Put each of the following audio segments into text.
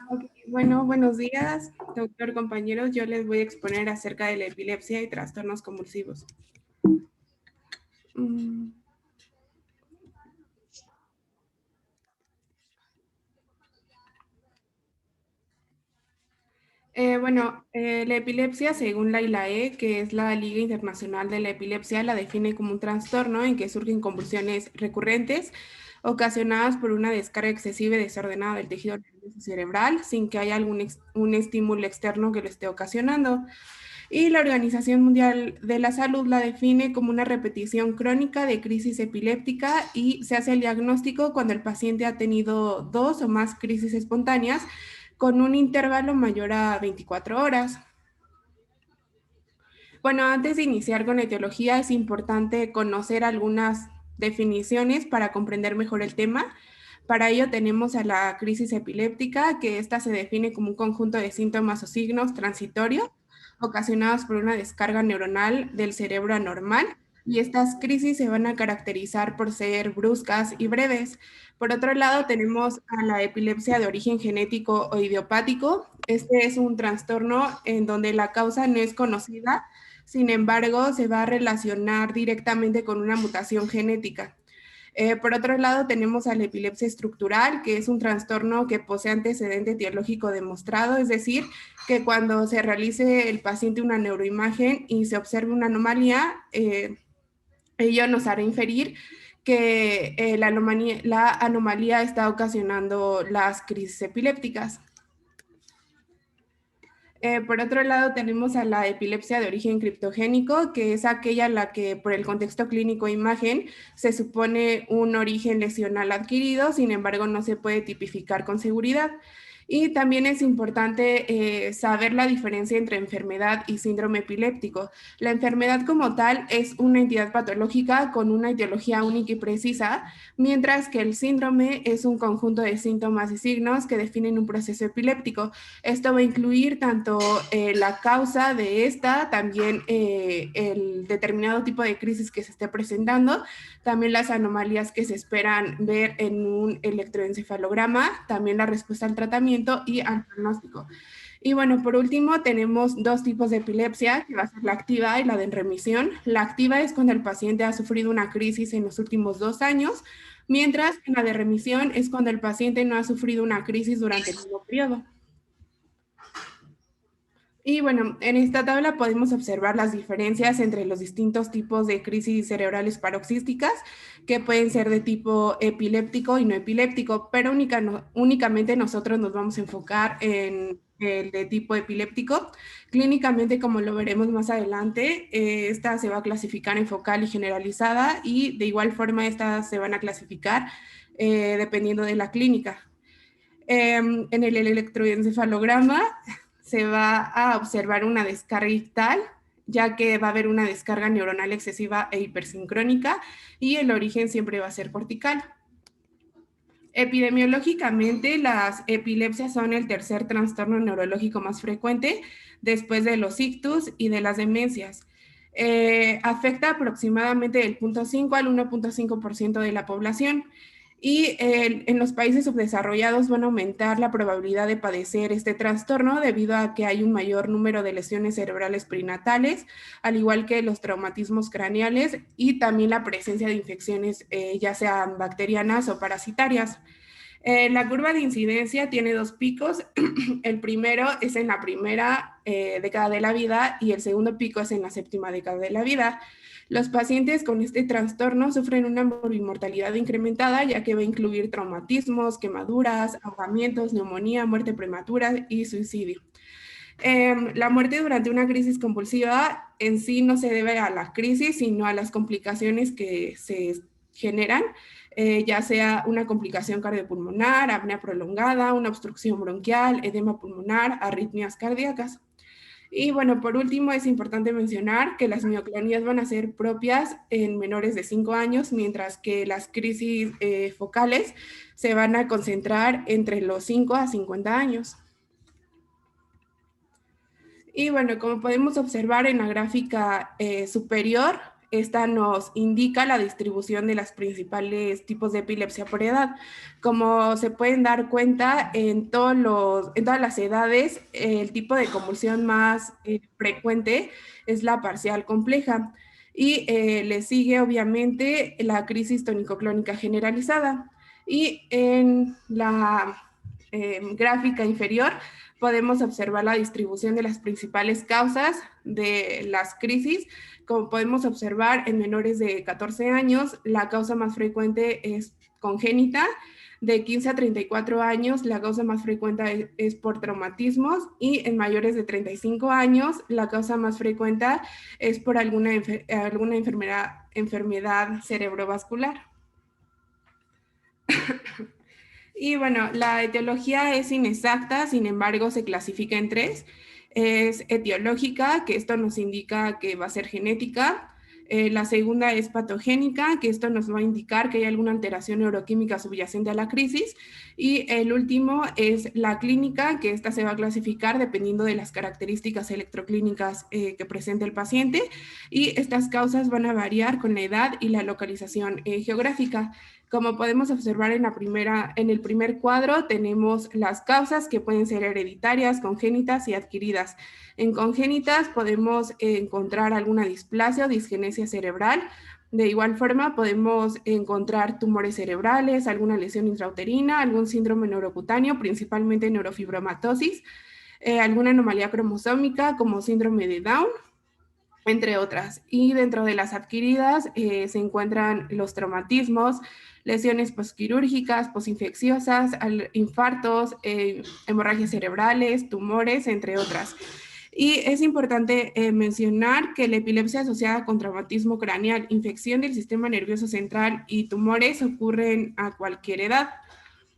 Ok, bueno, buenos días, doctor, compañeros. Yo les voy a exponer acerca de la epilepsia y trastornos convulsivos. Mm, la epilepsia, según la ILAE, que es la Liga Internacional de la Epilepsia, la define como un trastorno en que surgen convulsiones recurrentes ocasionadas por una descarga excesiva y desordenada del tejido nervioso cerebral sin que haya un estímulo externo que lo esté ocasionando. Y la Organización Mundial de la Salud la define como una repetición crónica de crisis epiléptica y se hace el diagnóstico cuando el paciente ha tenido 2 o más crisis espontáneas con un intervalo mayor a 24 horas. Bueno, antes de iniciar con la etiología es importante conocer algunas definiciones para comprender mejor el tema. Para ello tenemos a la crisis epiléptica, que esta se define como un conjunto de síntomas o signos transitorios ocasionados por una descarga neuronal del cerebro anormal, y estas crisis se van a caracterizar por ser bruscas y breves. Por otro lado, tenemos a la epilepsia de origen genético o idiopático. Este es un trastorno en donde la causa no es conocida, sin embargo, se va a relacionar directamente con una mutación genética. Por otro lado, tenemos a la epilepsia estructural, que es un trastorno que posee antecedente etiológico demostrado, es decir, que cuando se realice el paciente una neuroimagen y se observe una anomalía, ello nos hará inferir que la anomalía está ocasionando las crisis epilépticas. Por otro lado, tenemos a la epilepsia de origen criptogénico, que es aquella en la que por el contexto clínico e imagen se supone un origen lesional adquirido, sin embargo no se puede tipificar con seguridad. Y también es importante saber la diferencia entre enfermedad y síndrome epiléptico. La enfermedad como tal es una entidad patológica con una etiología única y precisa, mientras que el síndrome es un conjunto de síntomas y signos que definen un proceso epiléptico. Esto va a incluir tanto la causa de esta, también el determinado tipo de crisis que se esté presentando, también las anomalías que se esperan ver en un electroencefalograma, también la respuesta al tratamiento y al pronóstico. Y bueno, por último, tenemos 2 tipos de epilepsia, que va a ser la activa y la de en remisión. La activa es cuando el paciente ha sufrido una crisis en los últimos 2 años, mientras que la de remisión es cuando el paciente no ha sufrido una crisis durante el mismo periodo. Y bueno, en esta tabla podemos observar las diferencias entre los distintos tipos de crisis cerebrales paroxísticas, que pueden ser de tipo epiléptico y no epiléptico, pero únicamente nosotros nos vamos a enfocar en el de tipo epiléptico. Clínicamente, como lo veremos más adelante, esta se va a clasificar en focal y generalizada, y de igual forma estas se van a clasificar dependiendo de la clínica. En el electroencefalograma se va a observar una descarga ictal, ya que va a haber una descarga neuronal excesiva e hipersincrónica, y el origen siempre va a ser cortical. Epidemiológicamente, las epilepsias son el tercer trastorno neurológico más frecuente después de los ictus y de las demencias. Afecta aproximadamente del 0.5 al 1.5% de la población, y en los países subdesarrollados van a aumentar la probabilidad de padecer este trastorno debido a que hay un mayor número de lesiones cerebrales perinatales, al igual que los traumatismos craneales y también la presencia de infecciones ya sean bacterianas o parasitarias. La curva de incidencia tiene 2 picos. El primero es en la primera década de la vida y el segundo pico es en la séptima década de la vida. Los pacientes con este trastorno sufren una morbimortalidad incrementada, ya que va a incluir traumatismos, quemaduras, ahogamientos, neumonía, muerte prematura y suicidio. La muerte durante una crisis convulsiva en sí no se debe a la crisis, sino a las complicaciones que se generan, ya sea una complicación cardiopulmonar, apnea prolongada, una obstrucción bronquial, edema pulmonar, arritmias cardíacas. Y bueno, por último, es importante mencionar que las mioclonías van a ser propias en menores de 5 años, mientras que las crisis focales se van a concentrar entre los 5 a 50 años. Y bueno, como podemos observar en la gráfica superior, esta nos indica la distribución de los principales tipos de epilepsia por edad. Como se pueden dar cuenta, en todas las edades, el tipo de convulsión más frecuente es la parcial compleja y le sigue obviamente la crisis tónico-clónica generalizada. Y en la gráfica inferior podemos observar la distribución de las principales causas de las crisis. Como podemos observar, en menores de 14 años, la causa más frecuente es congénita. De 15 a 34 años, la causa más frecuente es por traumatismos, y en mayores de 35 años, la causa más frecuente es por alguna enfermedad cerebrovascular. Y bueno, la etiología es inexacta, sin embargo, se clasifica en tres. Es etiológica, que esto nos indica que va a ser genética. La segunda es patogénica, que esto nos va a indicar que hay alguna alteración neuroquímica subyacente a la crisis. Y el último es la clínica, que esta se va a clasificar dependiendo de las características electroclínicas que presente el paciente. Y estas causas van a variar con la edad y la localización geográfica. Como podemos observar en el primer cuadro, tenemos las causas que pueden ser hereditarias, congénitas y adquiridas. En congénitas podemos encontrar alguna displasia o disgenesia cerebral. De igual forma, podemos encontrar tumores cerebrales, alguna lesión intrauterina, algún síndrome neurocutáneo, principalmente neurofibromatosis, alguna anomalía cromosómica como síndrome de Down, entre otras. Y dentro de las adquiridas se encuentran los traumatismos, lesiones posquirúrgicas, posinfecciosas, infartos, hemorragias cerebrales, tumores, entre otras. Y es importante mencionar que la epilepsia asociada con traumatismo craneal, infección del sistema nervioso central y tumores ocurren a cualquier edad.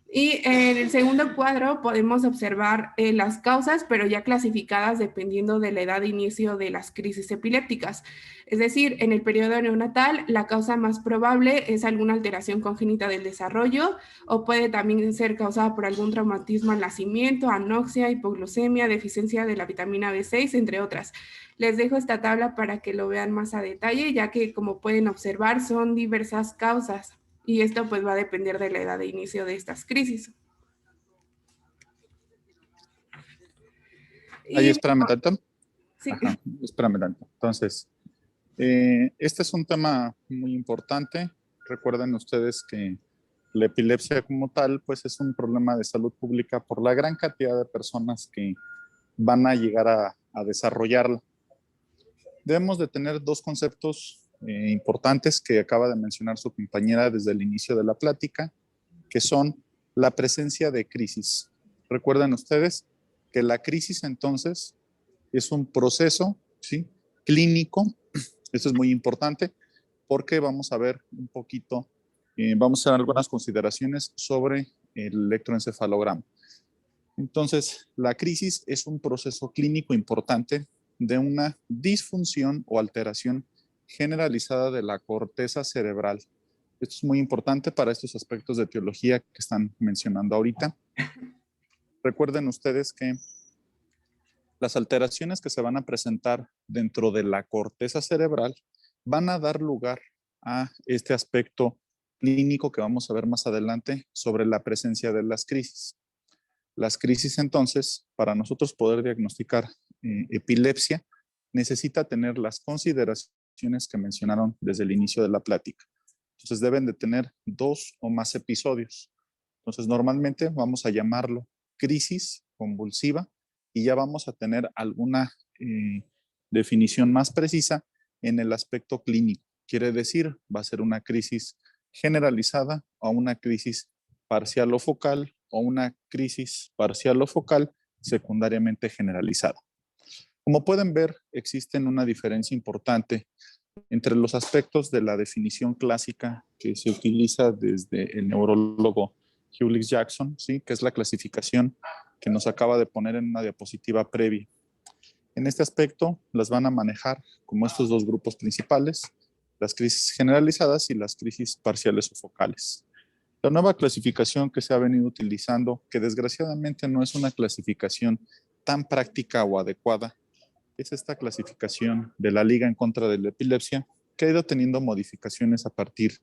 Y en el segundo cuadro podemos observar las causas, pero ya clasificadas dependiendo de la edad de inicio de las crisis epilépticas. Es decir, en el periodo neonatal, la causa más probable es alguna alteración congénita del desarrollo, o puede también ser causada por algún traumatismo al nacimiento, anoxia, hipoglucemia, deficiencia de la vitamina B6, entre otras. Les dejo esta tabla para que lo vean más a detalle, ya que, como pueden observar, son diversas causas. Y esto pues va a depender de la edad de inicio de estas crisis. Ahí, Y espérame tanto. sí. Ajá, espérame tanto. Entonces, este es un tema muy importante. Recuerden ustedes que la epilepsia como tal, pues es un problema de salud pública por la gran cantidad de personas que van a llegar a desarrollarla. Debemos de tener dos conceptos importantes que acaba de mencionar su compañera desde el inicio de la plática, que son la presencia de crisis. Recuerden ustedes que la crisis entonces es un proceso, ¿sí?, clínico. Esto es muy importante porque vamos a ver un poquito, vamos a hacer algunas consideraciones sobre el electroencefalograma. Entonces, la crisis es un proceso clínico importante de una disfunción o alteración generalizada de la corteza cerebral. Esto es muy importante para estos aspectos de teología que están mencionando ahorita. Recuerden ustedes que las alteraciones que se van a presentar dentro de la corteza cerebral van a dar lugar a este aspecto clínico que vamos a ver más adelante sobre la presencia de las crisis. Las crisis, entonces, para nosotros poder diagnosticar epilepsia, necesita tener las consideraciones que mencionaron desde el inicio de la plática. Entonces, deben de tener 2 o más episodios. Entonces, normalmente vamos a llamarlo crisis convulsiva y ya vamos a tener alguna definición más precisa en el aspecto clínico. Quiere decir, va a ser una crisis generalizada o una crisis parcial o focal, o una crisis parcial o focal secundariamente generalizada. Como pueden ver, existe una diferencia importante entre los aspectos de la definición clásica que se utiliza desde el neurólogo Hewlett Jackson, ¿sí?, que es la clasificación que nos acaba de poner en una diapositiva previa. En este aspecto las van a manejar como estos dos grupos principales, las crisis generalizadas y las crisis parciales o focales. La nueva clasificación que se ha venido utilizando, que desgraciadamente no es una clasificación tan práctica o adecuada, es esta clasificación de la Liga en contra de la Epilepsia, que ha ido teniendo modificaciones a partir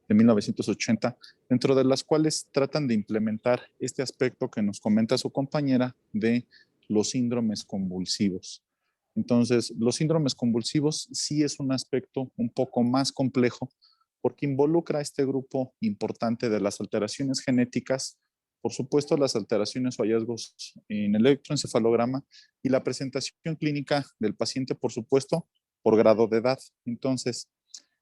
de 1980, dentro de las cuales tratan de implementar este aspecto que nos comenta su compañera de los síndromes convulsivos. Entonces, los síndromes convulsivos sí es un aspecto un poco más complejo porque involucra a este grupo importante de las alteraciones genéticas, por supuesto las alteraciones o hallazgos en el electroencefalograma y la presentación clínica del paciente, por supuesto, por grado de edad. Entonces,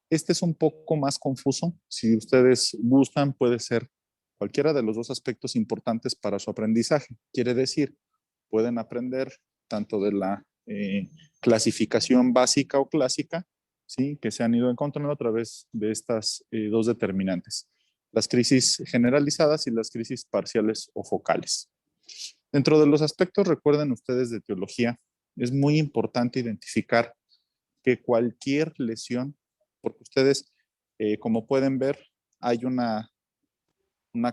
este es un poco más confuso. Si ustedes gustan, puede ser cualquiera de los dos aspectos importantes para su aprendizaje. Quiere decir, pueden aprender tanto de la clasificación básica o clásica, ¿sí? Que se han ido encontrando a través de estas dos determinantes, las crisis generalizadas y las crisis parciales o focales. Dentro de los aspectos, recuerden ustedes de etiología, es muy importante identificar que cualquier lesión, porque ustedes, como pueden ver, hay una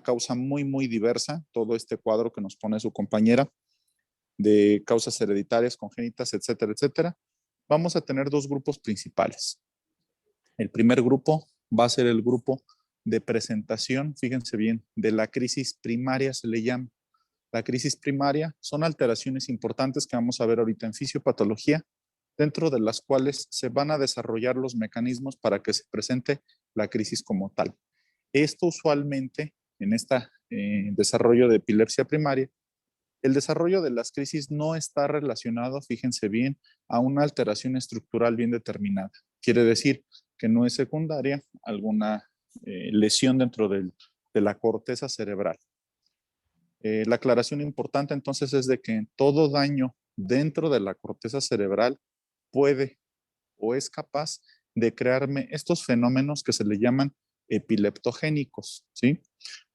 causa muy diversa, todo este cuadro que nos pone su compañera, de causas hereditarias, congénitas, etcétera, etcétera. Vamos a tener dos grupos principales. El primer grupo va a ser el grupo de presentación, fíjense bien, de la crisis primaria se le llama. La crisis primaria son alteraciones importantes que vamos a ver ahorita en fisiopatología, dentro de las cuales se van a desarrollar los mecanismos para que se presente la crisis como tal. Esto usualmente en este desarrollo de epilepsia primaria, el desarrollo de las crisis no está relacionado, fíjense bien, a una alteración estructural bien determinada. Quiere decir que no es secundaria alguna lesión dentro de la corteza cerebral. La aclaración importante entonces es de que todo daño dentro de la corteza cerebral puede o es capaz de crearme estos fenómenos que se le llaman epileptogénicos, ¿sí?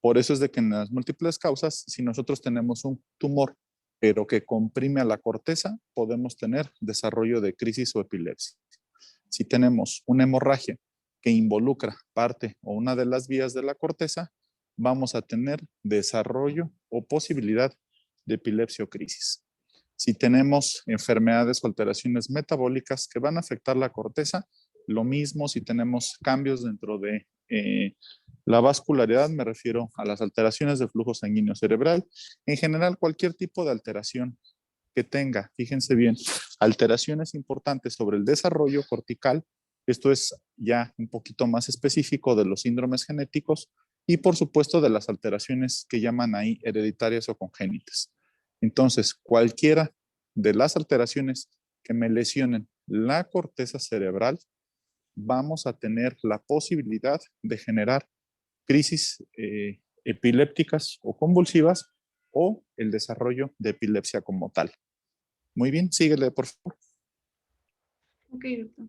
Por eso es de que en las múltiples causas, si nosotros tenemos un tumor, pero que comprime a la corteza, podemos tener desarrollo de crisis o epilepsia. Si tenemos una hemorragia que involucra parte o una de las vías de la corteza, vamos a tener desarrollo o posibilidad de epilepsia o crisis. Si tenemos enfermedades o alteraciones metabólicas que van a afectar la corteza, lo mismo si tenemos cambios dentro de la vascularidad, me refiero a las alteraciones de flujo sanguíneo cerebral. En general, cualquier tipo de alteración que tenga, fíjense bien, alteraciones importantes sobre el desarrollo cortical, esto es ya un poquito más específico de los síndromes genéticos y por supuesto de las alteraciones que llaman ahí hereditarias o congénitas. Entonces, cualquiera de las alteraciones que me lesionen la corteza cerebral, vamos a tener la posibilidad de generar crisis epilépticas o convulsivas o el desarrollo de epilepsia como tal. Muy bien, síguele, por favor. Ok, doctor.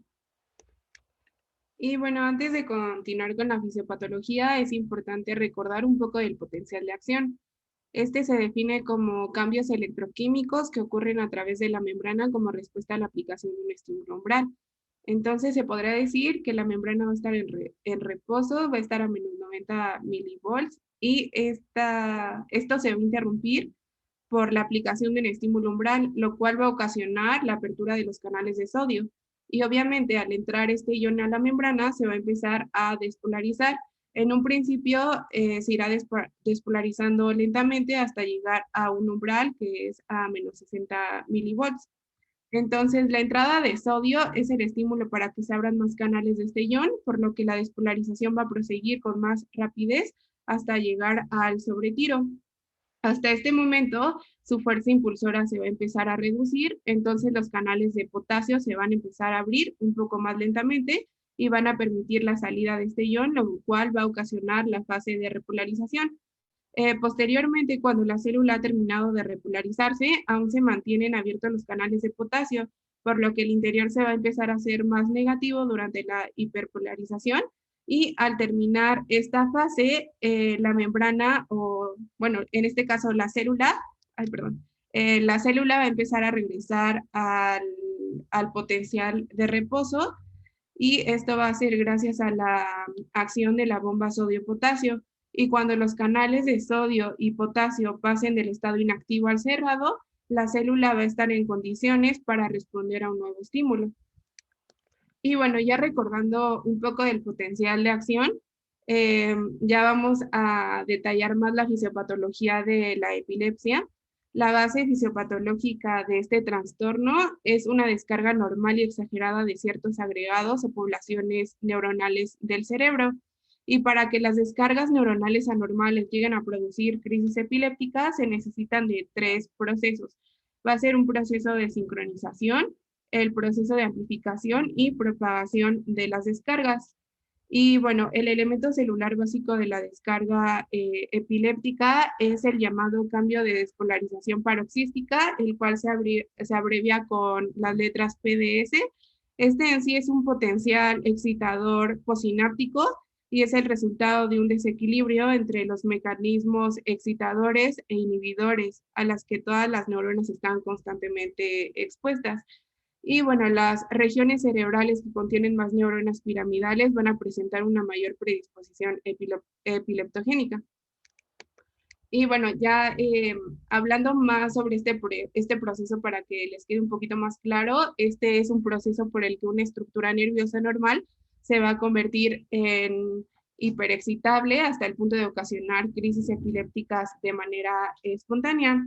Y bueno, antes de continuar con la fisiopatología, es importante recordar un poco del potencial de acción. Este se define como cambios electroquímicos que ocurren a través de la membrana como respuesta a la aplicación de un estímulo umbral. Entonces se podría decir que la membrana va a estar en reposo, va a estar a menos 90 milivolts y esto se va a interrumpir por la aplicación de un estímulo umbral, lo cual va a ocasionar la apertura de los canales de sodio. Y obviamente al entrar este ion a la membrana se va a empezar a despolarizar. En un principio se irá despolarizando lentamente hasta llegar a un umbral que es a menos 60 milivolts. Entonces, la entrada de sodio es el estímulo para que se abran más canales de este ion, por lo que la despolarización va a proseguir con más rapidez hasta llegar al sobretiro. Hasta este momento, su fuerza impulsora se va a empezar a reducir, entonces los canales de potasio se van a empezar a abrir un poco más lentamente y van a permitir la salida de este ion, lo cual va a ocasionar la fase de repolarización. Posteriormente, cuando la célula ha terminado de repolarizarse, aún se mantienen abiertos los canales de potasio, por lo que el interior se va a empezar a hacer más negativo durante la hiperpolarización y al terminar esta fase, la membrana o, bueno, en este caso la célula, la célula va a empezar a regresar al potencial de reposo y esto va a ser gracias a la acción de la bomba sodio-potasio. Y cuando los canales de sodio y potasio pasen del estado inactivo al cerrado, la célula va a estar en condiciones para responder a un nuevo estímulo. Y bueno, ya recordando un poco del potencial de acción, ya vamos a detallar más la fisiopatología de la epilepsia. La base fisiopatológica de este trastorno es una descarga normal y exagerada de ciertos agregados o poblaciones neuronales del cerebro. Y para que las descargas neuronales anormales lleguen a producir crisis epilépticas, se necesitan de 3 procesos. Va a ser un proceso de sincronización, el proceso de amplificación y propagación de las descargas. Y bueno, el elemento celular básico de la descarga epiléptica es el llamado cambio de despolarización paroxística, el cual se abrevia con las letras PDS. Este en sí es un potencial excitador posináptico y es el resultado de un desequilibrio entre los mecanismos excitadores e inhibidores a las que todas las neuronas están constantemente expuestas. Y bueno, las regiones cerebrales que contienen más neuronas piramidales van a presentar una mayor predisposición epileptogénica. Y bueno, ya hablando más sobre este proceso para que les quede un poquito más claro, este es un proceso por el que una estructura nerviosa normal se va a convertir en hiperexcitable hasta el punto de ocasionar crisis epilépticas de manera espontánea.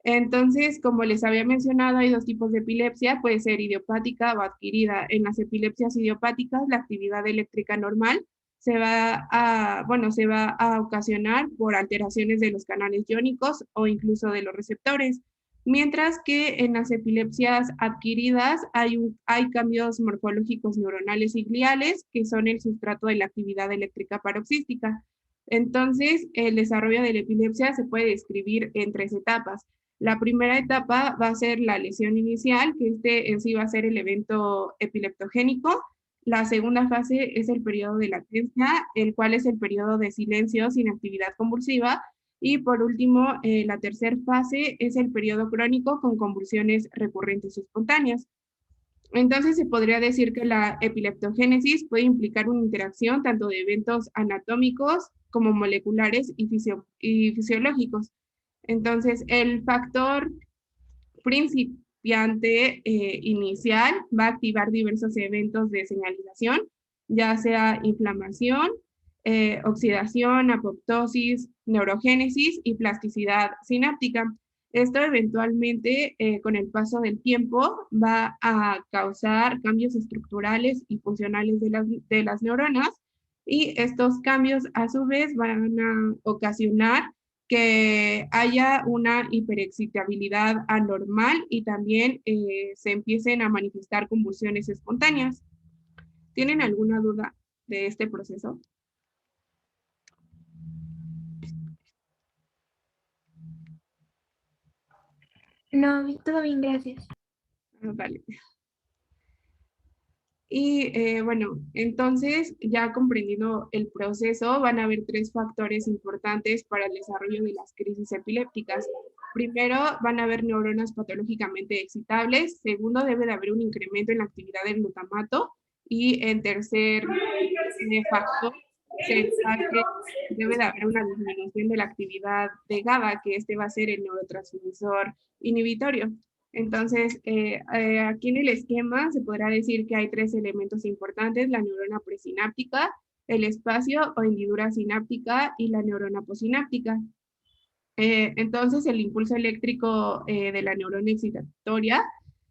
Entonces, como les había mencionado, hay 2 tipos de epilepsia, puede ser idiopática o adquirida. En las epilepsias idiopáticas, la actividad eléctrica normal se va a ocasionar por alteraciones de los canales iónicos o incluso de los receptores, mientras que en las epilepsias adquiridas hay cambios morfológicos neuronales y gliales que son el sustrato de la actividad eléctrica paroxística. Entonces, el desarrollo de la epilepsia se puede describir en 3 etapas. La primera etapa va a ser la lesión inicial, que este en sí va a ser el evento epileptogénico. La segunda fase es el periodo de latencia, el cual es el periodo de silencio sin actividad convulsiva. Y por último, la tercera fase es el periodo crónico con convulsiones recurrentes y espontáneas. Entonces se podría decir que la epileptogénesis puede implicar una interacción tanto de eventos anatómicos como moleculares y fisiológicos. Entonces, el factor principiante inicial va a activar diversos eventos de señalización, ya sea inflamación, oxidación, apoptosis, neurogénesis y plasticidad sináptica. Esto eventualmente, con el paso del tiempo, va a causar cambios estructurales y funcionales de las neuronas, y estos cambios a su vez van a ocasionar que haya una hiperexcitabilidad anormal y también se empiecen a manifestar convulsiones espontáneas. ¿Tienen alguna duda de este proceso? No, todo bien, gracias. Vale. Y bueno, entonces ya comprendiendo el proceso, van a haber 3 factores importantes para el desarrollo de las crisis epilépticas. Primero, van a haber neuronas patológicamente excitables. Segundo, debe de haber un incremento en la actividad del glutamato. Y en tercer factor, debe de haber una disminución de la actividad de GABA, que este va a ser el neurotransmisor inhibitorio. Entonces, aquí en el esquema se podrá decir que hay 3 elementos importantes: la neurona presináptica, el espacio o hendidura sináptica y la neurona posináptica. Entonces, el impulso eléctrico de la neurona excitatoria,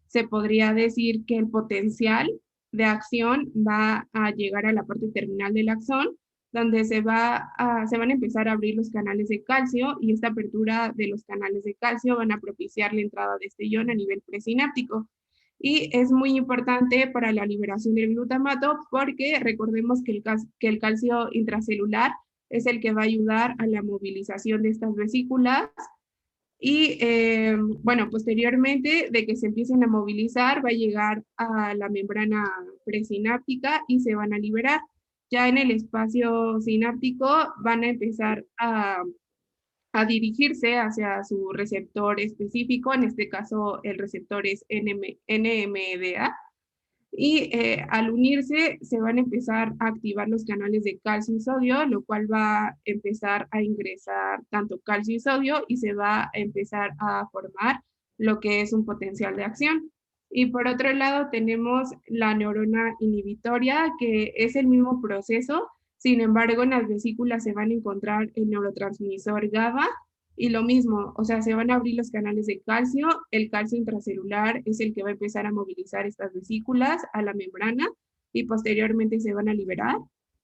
se podría decir que el potencial de acción va a llegar a la parte terminal del axón, donde se van a empezar a abrir los canales de calcio, y esta apertura de los canales de calcio van a propiciar la entrada de este ion a nivel presináptico. Y es muy importante para la liberación del glutamato porque recordemos que el calcio intracelular es el que va a ayudar a la movilización de estas vesículas. Y bueno, posteriormente de que se empiecen a movilizar, va a llegar a la membrana presináptica y se van a liberar. Ya en el espacio sináptico van a empezar a dirigirse hacia su receptor específico, en este caso el receptor es NMDA, y al unirse se van a empezar a activar los canales de calcio y sodio, lo cual va a empezar a ingresar tanto calcio y sodio y se va a empezar a formar lo que es un potencial de acción. Y por otro lado tenemos la neurona inhibitoria, que es el mismo proceso, sin embargo en las vesículas se van a encontrar el neurotransmisor GABA y lo mismo, o sea, se van a abrir los canales de calcio, el calcio intracelular es el que va a empezar a movilizar estas vesículas a la membrana y posteriormente se van a liberar.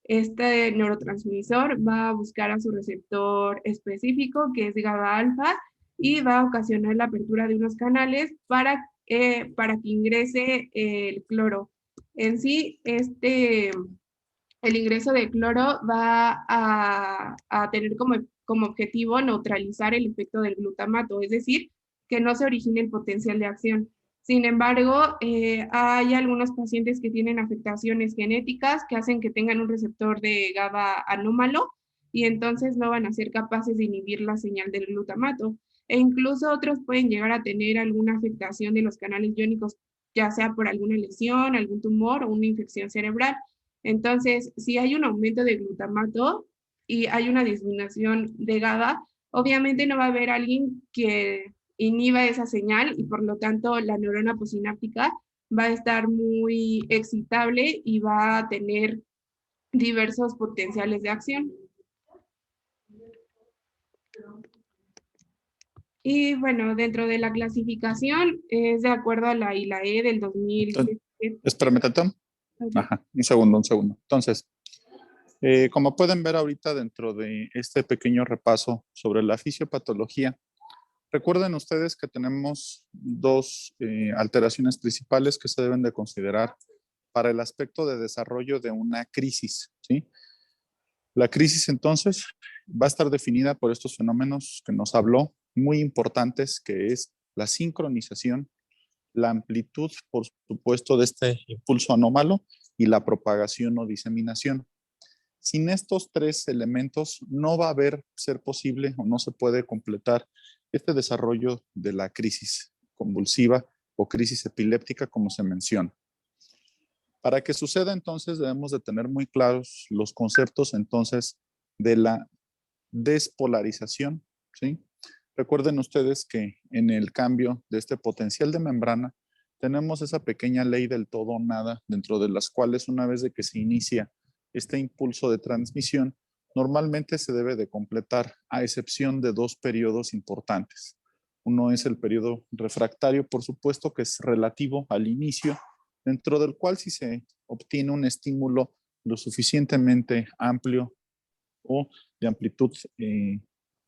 Este neurotransmisor va a buscar a su receptor específico, que es GABA alfa, y va a ocasionar la apertura de unos canales para que ingrese el cloro. En sí, el ingreso de cloro va a tener como objetivo neutralizar el efecto del glutamato, es decir, que no se origine el potencial de acción. Sin embargo, hay algunos pacientes que tienen afectaciones genéticas que hacen que tengan un receptor de GABA anómalo y entonces no van a ser capaces de inhibir la señal del glutamato. E incluso otros pueden llegar a tener alguna afectación de los canales iónicos, ya sea por alguna lesión, algún tumor o una infección cerebral. Entonces, si hay un aumento de glutamato y hay una disminución de GABA, obviamente no va a haber alguien que inhiba esa señal y por lo tanto la neurona posináptica va a estar muy excitable y va a tener diversos potenciales de acción. Y bueno, dentro de la clasificación es de acuerdo a la ILAE del 2017. Espérame, Tatán. Ajá, un segundo. Entonces, como pueden ver ahorita dentro de este pequeño repaso sobre la fisiopatología, recuerden ustedes que tenemos dos alteraciones principales que se deben de considerar para el aspecto de desarrollo de una crisis, ¿sí? La crisis entonces va a estar definida por estos fenómenos que nos habló, muy importantes, que es la sincronización, la amplitud, por supuesto, de este impulso anómalo y la propagación o diseminación. Sin estos tres elementos no va a ser posible o no se puede completar este desarrollo de la crisis convulsiva o crisis epiléptica, como se menciona. Para que suceda entonces debemos de tener muy claros los conceptos entonces de la despolarización, ¿sí? Recuerden ustedes que en el cambio de este potencial de membrana tenemos esa pequeña ley del todo o nada, dentro de las cuales una vez de que se inicia este impulso de transmisión, normalmente se debe de completar a excepción de dos periodos importantes. Uno es el periodo refractario, por supuesto, que es relativo al inicio, dentro del cual si se obtiene un estímulo lo suficientemente amplio o de amplitud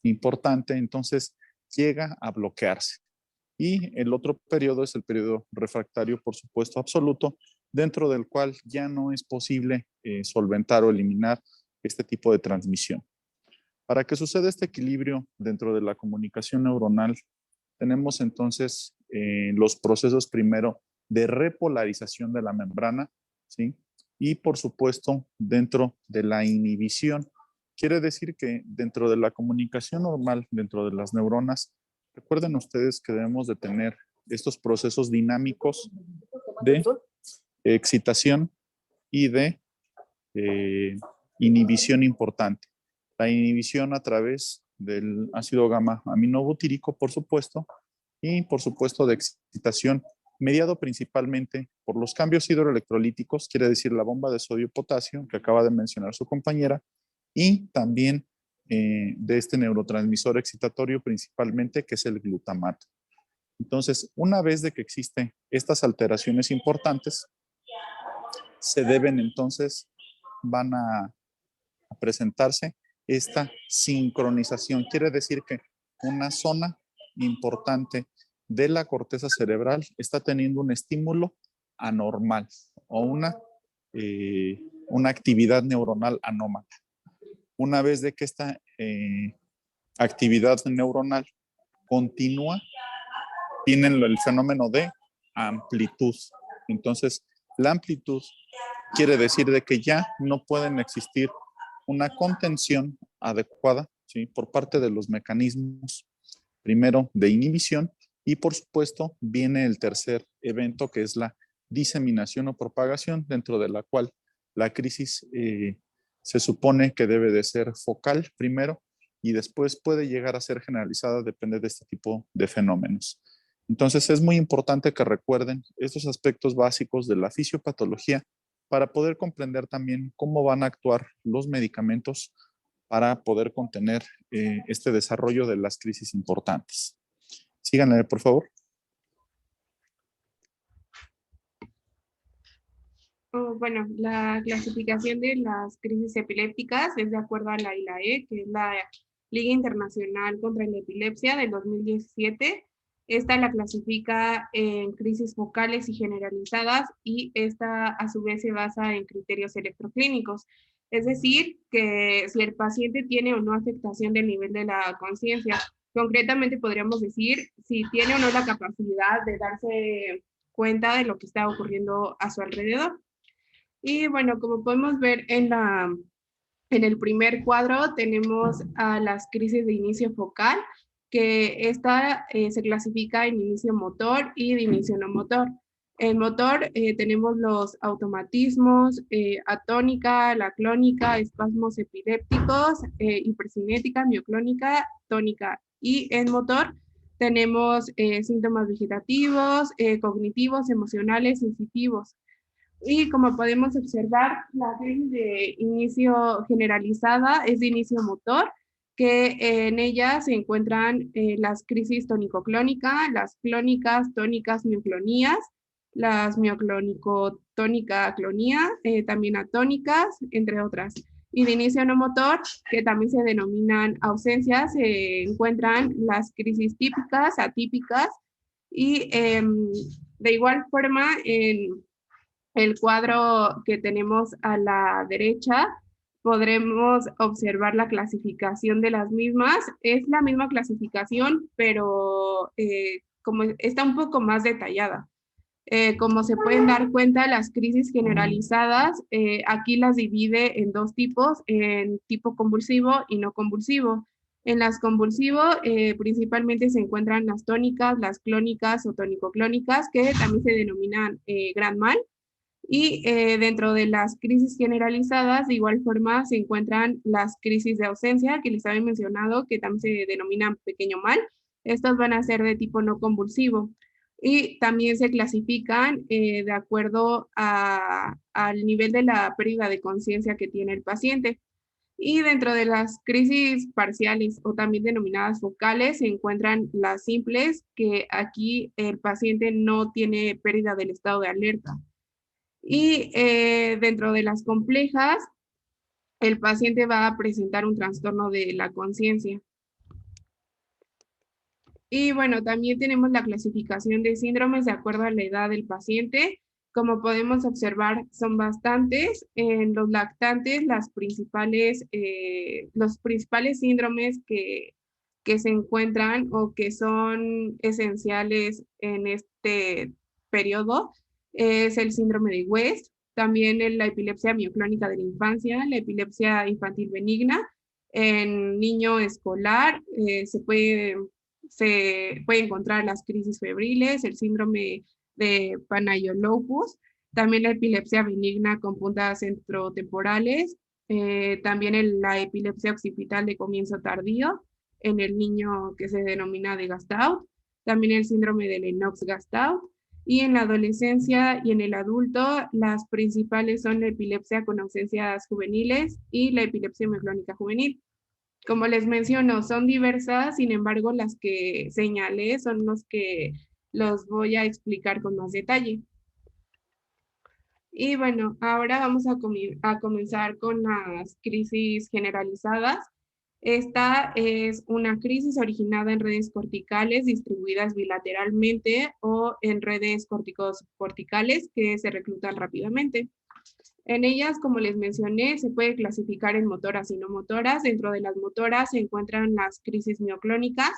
importante, entonces llega a bloquearse. Y el otro periodo es el periodo refractario, por supuesto, absoluto, dentro del cual ya no es posible solventar o eliminar este tipo de transmisión. Para que suceda este equilibrio dentro de la comunicación neuronal, tenemos entonces los procesos primero de repolarización de la membrana, ¿sí? Y por supuesto, dentro de la inhibición. Quiere decir que dentro de la comunicación normal, dentro de las neuronas, recuerden ustedes que debemos de tener estos procesos dinámicos de excitación y de inhibición importante. La inhibición a través del ácido gamma aminobutírico, por supuesto, y por supuesto de excitación mediado principalmente por los cambios hidroelectrolíticos, quiere decir la bomba de sodio-potasio que acaba de mencionar su compañera, y también de este neurotransmisor excitatorio principalmente, que es el glutamato. Entonces, una vez de que existen estas alteraciones importantes, se deben entonces, van a presentarse esta sincronización. Quiere decir que una zona importante de la corteza cerebral está teniendo un estímulo anormal o una actividad neuronal anómala. Una vez de que esta actividad neuronal continúa, tienen el fenómeno de amplitud. Entonces, la amplitud quiere decir de que ya no pueden existir una contención adecuada, ¿sí? Por parte de los mecanismos, primero de inhibición, y por supuesto viene el tercer evento, que es la diseminación o propagación, dentro de la cual la crisis se supone que debe de ser focal primero y después puede llegar a ser generalizada, depende de este tipo de fenómenos. Entonces es muy importante que recuerden estos aspectos básicos de la fisiopatología para poder comprender también cómo van a actuar los medicamentos para poder contener este desarrollo de las crisis importantes. Síganme, por favor. Bueno, la clasificación de las crisis epilépticas es de acuerdo a la ILAE, que es la Liga Internacional contra la Epilepsia del 2017. Esta la clasifica en crisis focales y generalizadas y esta a su vez se basa en criterios electroclínicos. Es decir, que si el paciente tiene o no afectación del nivel de la conciencia, concretamente podríamos decir si tiene o no la capacidad de darse cuenta de lo que está ocurriendo a su alrededor. Y bueno, como podemos ver en el primer cuadro, tenemos a las crisis de inicio focal, que esta se clasifica en inicio motor y de inicio no motor. En motor tenemos los automatismos, atónica, la clónica, espasmos epilépticos, hipercinética, mioclónica, tónica. Y en motor tenemos síntomas vegetativos, cognitivos, emocionales, sensitivos. Y como podemos observar, la crisis de inicio generalizada es de inicio motor, que en ella se encuentran las crisis tónico-clónica, las clónicas, tónicas, mioclonías, las mioclónico-tónica-clonía, también atónicas, entre otras. Y de inicio no motor, que también se denominan ausencias, se encuentran las crisis típicas, atípicas, y de igual forma en el cuadro que tenemos a la derecha, podremos observar la clasificación de las mismas. Es la misma clasificación, pero como está un poco más detallada. Como se pueden dar cuenta, las crisis generalizadas, aquí las divide en dos tipos, en tipo convulsivo y no convulsivo. En las convulsivo, principalmente se encuentran las tónicas, las clónicas o tónico-clónicas, que también se denominan gran mal. Y dentro de las crisis generalizadas, de igual forma, se encuentran las crisis de ausencia, que les había mencionado, que también se denominan pequeño mal. Estos van a ser de tipo no convulsivo. Y también se clasifican de acuerdo al nivel de la pérdida de conciencia que tiene el paciente. Y dentro de las crisis parciales o también denominadas focales se encuentran las simples, que aquí el paciente no tiene pérdida del estado de alerta. Y dentro de las complejas, el paciente va a presentar un trastorno de la conciencia. Y bueno, también tenemos la clasificación de síndromes de acuerdo a la edad del paciente. Como podemos observar, son bastantes. En los lactantes, los principales síndromes que se encuentran o que son esenciales en este periodo es el síndrome de West, también la epilepsia mioclónica de la infancia, la epilepsia infantil benigna. En niño escolar se puede encontrar las crisis febriles, el síndrome de Panayolopoulos, también la epilepsia benigna con puntas centrotemporales, también la epilepsia occipital de comienzo tardío en el niño que se denomina de Gastaut, también el síndrome de Lennox-Gastaut, y en la adolescencia y en el adulto las principales son la epilepsia con ausencias juveniles y la epilepsia mioclónica juvenil. Como les menciono, son diversas, sin embargo, las que señalé son los que los voy a explicar con más detalle. Y bueno, ahora vamos a comenzar con las crisis generalizadas. Esta es una crisis originada en redes corticales distribuidas bilateralmente o en redes corticales que se reclutan rápidamente. En ellas, como les mencioné, se puede clasificar en motoras y no motoras. Dentro de las motoras se encuentran las crisis mioclónicas.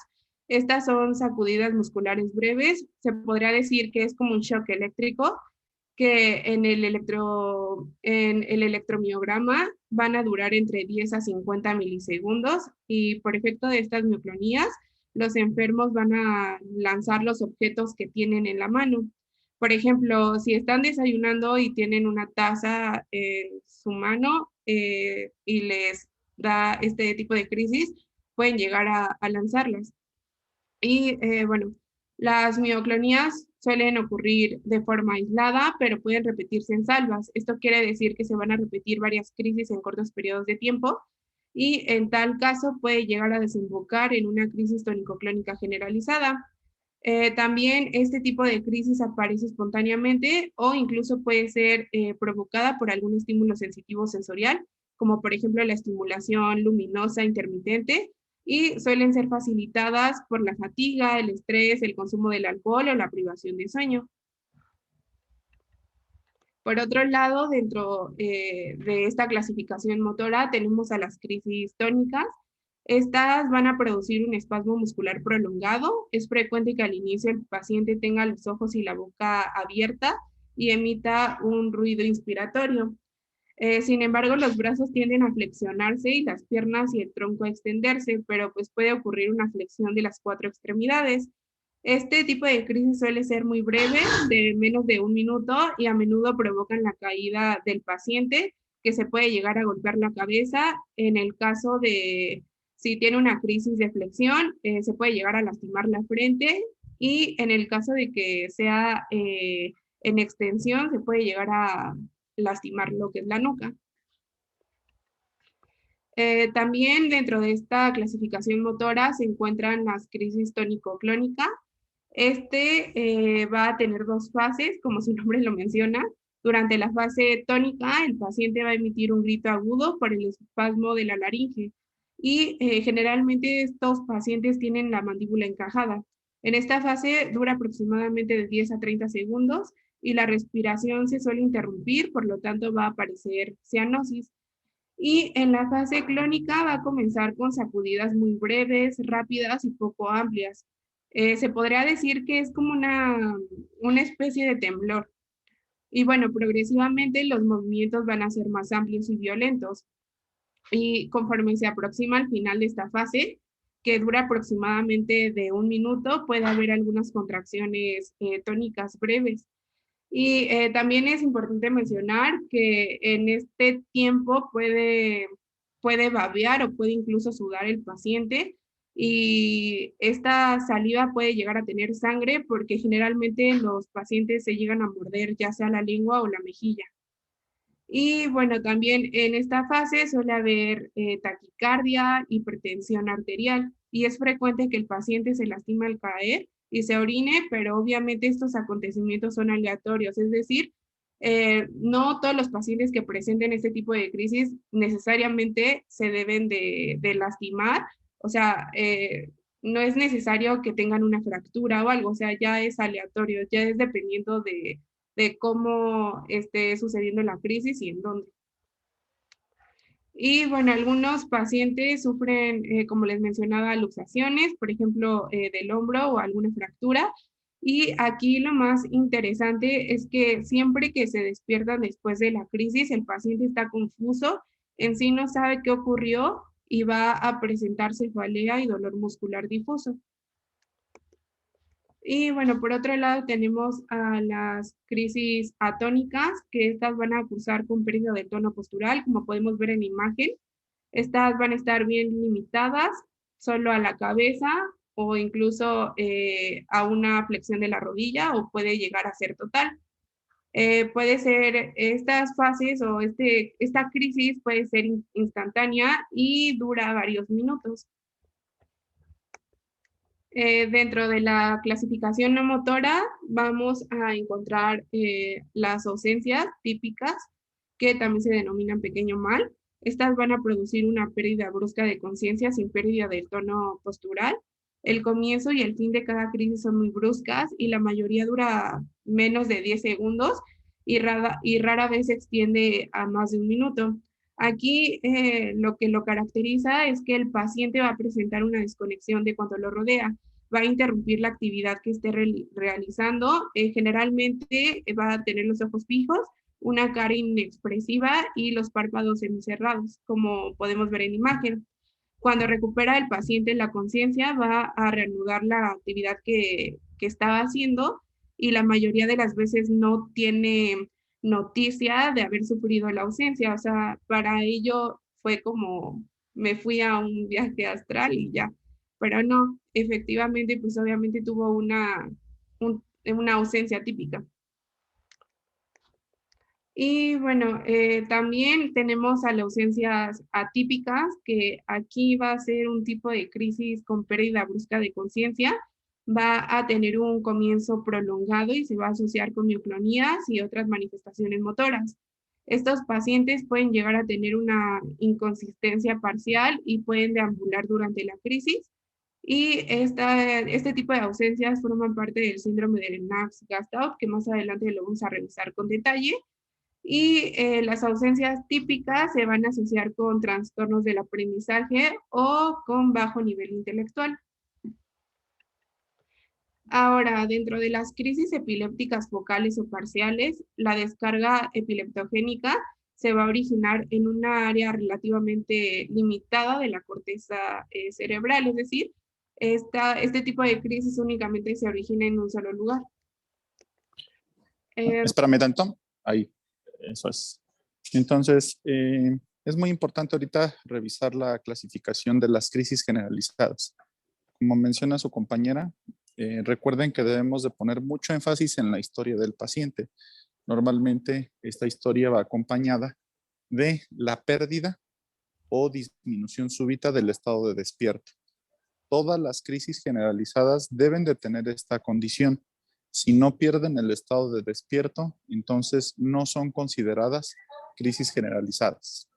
Estas son sacudidas musculares breves. Se podría decir que es como un shock eléctrico que en el electromiograma van a durar entre 10 a 50 milisegundos y por efecto de estas mioclonías, los enfermos van a lanzar los objetos que tienen en la mano. Por ejemplo, si están desayunando y tienen una taza en su mano y les da este tipo de crisis, pueden llegar a lanzarlas. Y bueno, Las mioclonías suelen ocurrir de forma aislada, pero pueden repetirse en salvas. Esto quiere decir que se van a repetir varias crisis en cortos periodos de tiempo y en tal caso puede llegar a desembocar en una crisis tónico-clónica generalizada. También este tipo de crisis aparece espontáneamente o incluso puede ser provocada por algún estímulo sensitivo sensorial, como por ejemplo la estimulación luminosa intermitente, y suelen ser facilitadas por la fatiga, el estrés, el consumo del alcohol o la privación de sueño. Por otro lado, dentro de esta clasificación motora tenemos a las crisis tónicas. Estas van a producir un espasmo muscular prolongado. Es frecuente que al inicio el paciente tenga los ojos y la boca abierta y emita un ruido inspiratorio. Sin embargo, los brazos tienden a flexionarse y las piernas y el tronco a extenderse, pero pues puede ocurrir una flexión de las 4 extremidades. Este tipo de crisis suele ser muy breve, de menos de 1 minuto, y a menudo provocan la caída del paciente, que se puede llegar a golpear la cabeza. En el caso de si tiene una crisis de flexión, se puede llegar a lastimar la frente, y en el caso de que sea en extensión, se puede llegar a lastimar lo que es la nuca. También dentro de esta clasificación motora se encuentran las crisis tónico-clónica. Va a tener 2 fases, como su nombre lo menciona. Durante la fase tónica, el paciente va a emitir un grito agudo por el espasmo de la laringe y generalmente estos pacientes tienen la mandíbula encajada. En esta fase dura aproximadamente de 10 a 30 segundos y la respiración se suele interrumpir, por lo tanto va a aparecer cianosis. Y en la fase clónica va a comenzar con sacudidas muy breves, rápidas y poco amplias. Se podría decir que es como una especie de temblor. Y bueno, progresivamente los movimientos van a ser más amplios y violentos. Y conforme se aproxima al final de esta fase, que dura aproximadamente de 1 minuto, puede haber algunas contracciones tónicas breves. Y también es importante mencionar que en este tiempo puede babear o puede incluso sudar el paciente, y esta saliva puede llegar a tener sangre porque generalmente los pacientes se llegan a morder ya sea la lengua o la mejilla. Y bueno, también en esta fase suele haber taquicardia, hipertensión arterial, y es frecuente que el paciente se lastime al caer y se orine, pero obviamente estos acontecimientos son aleatorios, es decir, no todos los pacientes que presenten este tipo de crisis necesariamente se deben de lastimar, o sea, no es necesario que tengan una fractura o algo, o sea, ya es aleatorio, ya es dependiendo de cómo esté sucediendo la crisis y en dónde. Y bueno, algunos pacientes sufren, como les mencionaba, luxaciones, por ejemplo, del hombro o alguna fractura. Y aquí lo más interesante es que siempre que se despiertan después de la crisis, el paciente está confuso, en sí no sabe qué ocurrió y va a presentar cefalea y dolor muscular difuso. Y bueno, por otro lado tenemos a las crisis atónicas, que estas van a cursar con pérdida del tono postural, como podemos ver en la imagen. Estas van a estar bien limitadas solo a la cabeza o incluso a una flexión de la rodilla, o puede llegar a ser total. Puede ser estas fases o esta crisis puede ser instantánea y dura varios minutos. Dentro de la clasificación no motora vamos a encontrar las ausencias típicas, que también se denominan pequeño mal. Estas van a producir una pérdida brusca de conciencia sin pérdida del tono postural. El comienzo y el fin de cada crisis son muy bruscas y la mayoría dura menos de 10 segundos y rara vez se extiende a más de 1 minuto. Aquí lo que lo caracteriza es que el paciente va a presentar una desconexión de cuanto lo rodea, va a interrumpir la actividad que esté realizando, generalmente va a tener los ojos fijos, una cara inexpresiva y los párpados semicerrados, como podemos ver en imagen. Cuando recupera el paciente la conciencia, va a reanudar la actividad que estaba haciendo, y la mayoría de las veces no tiene noticia de haber sufrido la ausencia. O sea, para ello fue como me fui a un viaje astral y ya. pero no, efectivamente, pues obviamente tuvo una ausencia típica. Y bueno, también tenemos a las ausencias atípicas, que aquí va a ser un tipo de crisis con pérdida brusca de conciencia, va a tener un comienzo prolongado y se va a asociar con mioclonías y otras manifestaciones motoras. Estos pacientes pueden llegar a tener una inconsistencia parcial y pueden deambular durante la crisis. Y este tipo de ausencias forman parte del síndrome de Lennox-Gastaut, que más adelante lo vamos a revisar con detalle. Y las ausencias típicas se van a asociar con trastornos del aprendizaje o con bajo nivel intelectual. Ahora, dentro de las crisis epilépticas focales o parciales, la descarga epileptogénica se va a originar en una área relativamente limitada de la corteza cerebral, es decir, este tipo de crisis únicamente se origina en un solo lugar. Espérame tanto. Ahí, eso es. Entonces, es muy importante ahorita revisar la clasificación de las crisis generalizadas. Como menciona su compañera, recuerden que debemos de poner mucho énfasis en la historia del paciente. Normalmente esta historia va acompañada de la pérdida o disminución súbita del estado de despierto. Todas las crisis generalizadas deben de tener esta condición. Si no pierden el estado de despierto, entonces no son consideradas crisis generalizadas.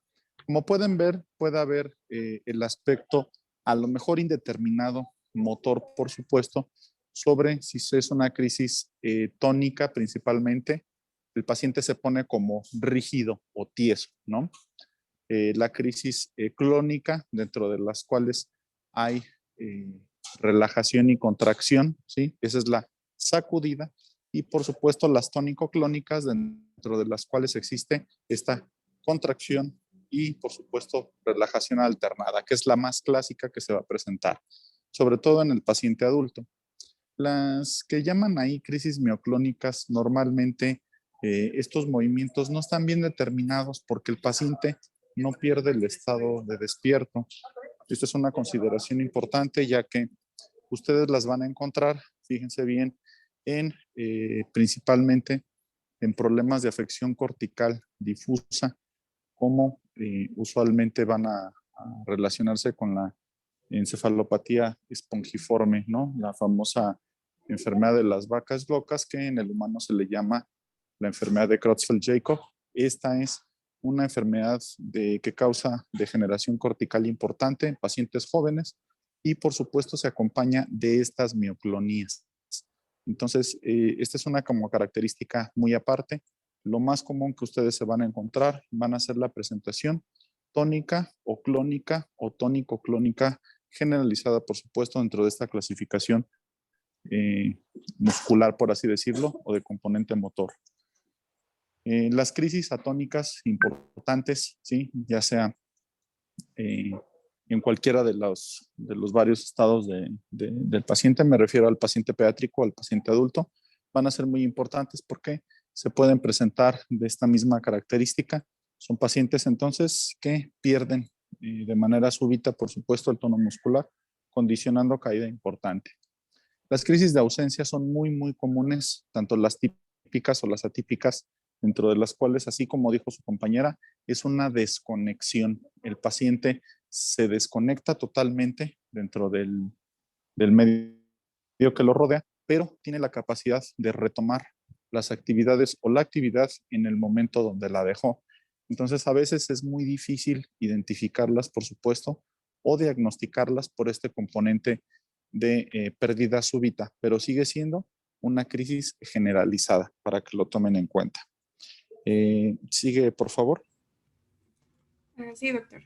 Como pueden ver, puede haber el aspecto a lo mejor indeterminado, motor por supuesto, sobre si es una crisis tónica principalmente, el paciente se pone como rígido o tieso, ¿no? La crisis clónica, dentro de las cuales hay relajación y contracción, ¿sí? Esa es la sacudida. Y por supuesto las tónico-clónicas, dentro de las cuales existe esta contracción y por supuesto relajación alternada, que es la más clásica que se va a presentar, sobre todo en el paciente adulto. Las que llaman ahí crisis mioclónicas, normalmente estos movimientos no están bien determinados porque el paciente no pierde el estado de despierto. Esto es una consideración importante, ya que ustedes las van a encontrar, fíjense bien, en principalmente en problemas de afección cortical difusa, como usualmente van a relacionarse con la encefalopatía espongiforme, ¿no? La famosa enfermedad de las vacas locas, que en el humano se le llama la enfermedad de Creutzfeldt-Jakob. Esta es una enfermedad que causa degeneración cortical importante en pacientes jóvenes y por supuesto se acompaña de estas mioclonías. Entonces, esta es una como característica muy aparte. Lo más común que ustedes se van a encontrar van a ser la presentación tónica o clónica o tónico-clónica generalizada, por supuesto, dentro de esta clasificación muscular, por así decirlo, o de componente motor. Las crisis atónicas importantes, ¿sí? Ya sea en cualquiera de los varios estados del paciente, me refiero al paciente pediátrico o al paciente adulto, van a ser muy importantes porque se pueden presentar de esta misma característica. Son pacientes entonces que pierden de manera súbita, por supuesto, el tono muscular, condicionando caída importante. Las crisis de ausencia son muy, muy comunes, tanto las típicas o las atípicas, dentro de las cuales, así como dijo su compañera, es una desconexión. El paciente se desconecta totalmente dentro del medio que lo rodea, pero tiene la capacidad de retomar las actividades o la actividad en el momento donde la dejó. Entonces, a veces es muy difícil identificarlas, por supuesto, o diagnosticarlas por este componente de pérdida súbita, pero sigue siendo una crisis generalizada para que lo tomen en cuenta. Sigue, por favor. Sí, doctor.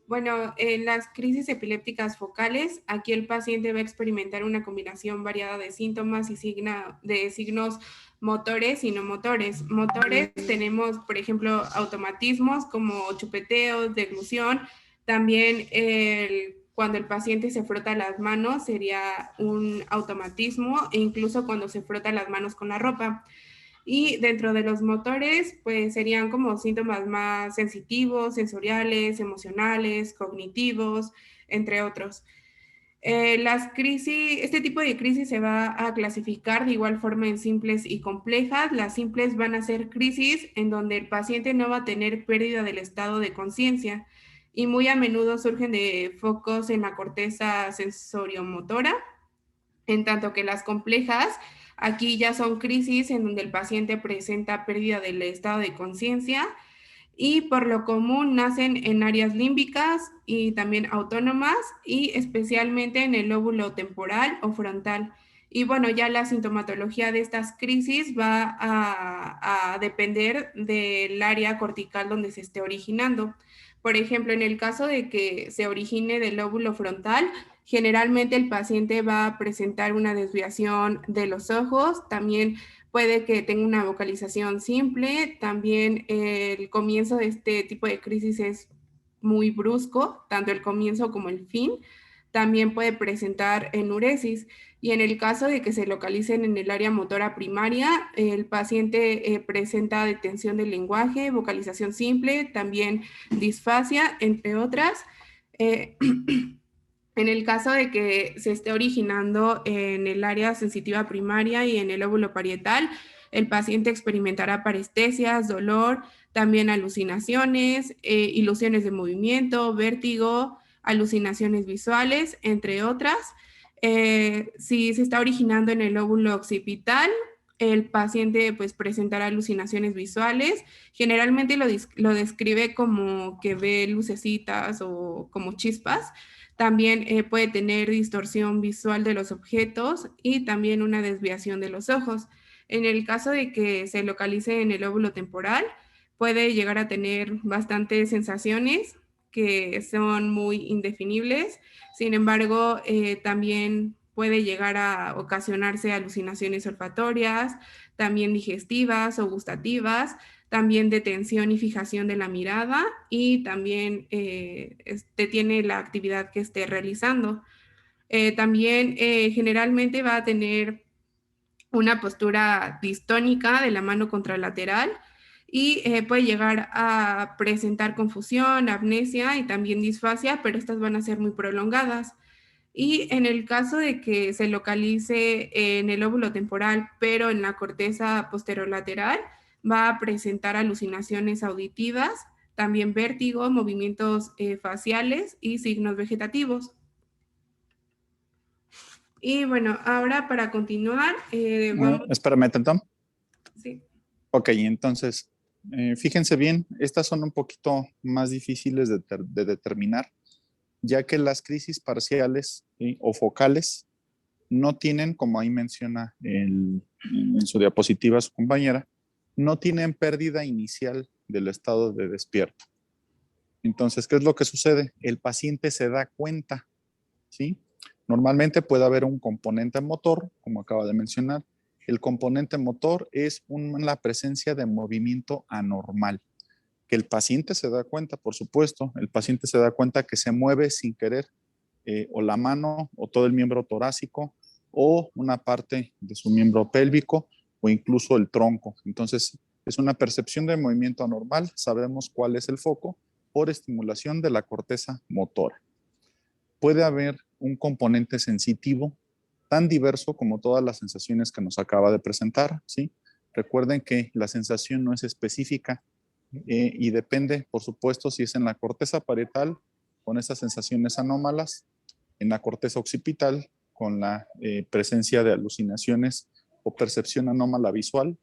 Bueno, en las crisis epilépticas focales, aquí el paciente va a experimentar una combinación variada de síntomas y signos motores y no motores. Motores tenemos, por ejemplo, automatismos como chupeteos, deglución. También cuando el paciente se frota las manos sería un automatismo, e incluso cuando se frota las manos con la ropa. Y dentro de los motores, pues serían como síntomas más sensitivos, sensoriales, emocionales, cognitivos, entre otros. Las crisis, este tipo de crisis se va a clasificar de igual forma en simples y complejas. Las simples van a ser crisis en donde el paciente no va a tener pérdida del estado de conciencia y muy a menudo surgen de focos en la corteza sensoriomotora, en tanto que las complejas, aquí ya son crisis en donde el paciente presenta pérdida del estado de conciencia y por lo común nacen en áreas límbicas y también autónomas y especialmente en el lóbulo temporal o frontal. Y bueno, ya la sintomatología de estas crisis va a depender del área cortical donde se esté originando. Por ejemplo, en el caso de que se origine del lóbulo frontal, generalmente el paciente va a presentar una desviación de los ojos, también puede que tenga una vocalización simple. También el comienzo de este tipo de crisis es muy brusco, tanto el comienzo como el fin. También puede presentar enuresis. Y en el caso de que se localicen en el área motora primaria, el paciente presenta detención del lenguaje, vocalización simple, también disfasia, entre otras. Eh, En el caso de que se esté originando en el área sensitiva primaria y en el lóbulo parietal, el paciente experimentará parestesias, dolor, también alucinaciones, ilusiones de movimiento, vértigo, alucinaciones visuales, entre otras. Si se está originando en el lóbulo occipital, el paciente pues presentará alucinaciones visuales. Generalmente lo describe como que ve lucecitas o como chispas. También puede tener distorsión visual de los objetos y también una desviación de los ojos. En el caso de que se localice en el lóbulo temporal, puede llegar a tener bastantes sensaciones que son muy indefinibles. Sin embargo, también puede llegar a ocasionarse alucinaciones olfatorias, también digestivas o gustativas, también detención y fijación de la mirada y también tiene la actividad que esté realizando. También generalmente va a tener una postura distónica de la mano contralateral y puede llegar a presentar confusión, amnesia y también disfasia, pero estas van a ser muy prolongadas. Y en el caso de que se localice en el lóbulo temporal, pero en la corteza posterolateral, va a presentar alucinaciones auditivas, también vértigo, movimientos faciales y signos vegetativos. Y bueno, ahora para continuar, vamos... Espérame, Tom. Sí. Ok, entonces, fíjense bien, estas son un poquito más difíciles de determinar, ya que las crisis parciales o focales no tienen, como ahí menciona en su diapositiva su compañera, no tienen pérdida inicial del estado de despierto. Entonces, ¿qué es lo que sucede? El paciente se da cuenta, ¿sí? Normalmente puede haber un componente motor, como acaba de mencionar. El componente motor es la presencia de movimiento anormal, que el paciente se da cuenta, por supuesto, el paciente se da cuenta que se mueve sin querer, o la mano, o todo el miembro torácico, o una parte de su miembro pélvico, o incluso el tronco. Entonces, es una percepción de movimiento anormal, sabemos cuál es el foco, por estimulación de la corteza motora. Puede haber un componente sensitivo tan diverso como todas las sensaciones que nos acaba de presentar, ¿sí? Recuerden que la sensación no es específica y depende, por supuesto, si es en la corteza parietal con esas sensaciones anómalas, en la corteza occipital con la presencia de alucinaciones o percepción anómala visual.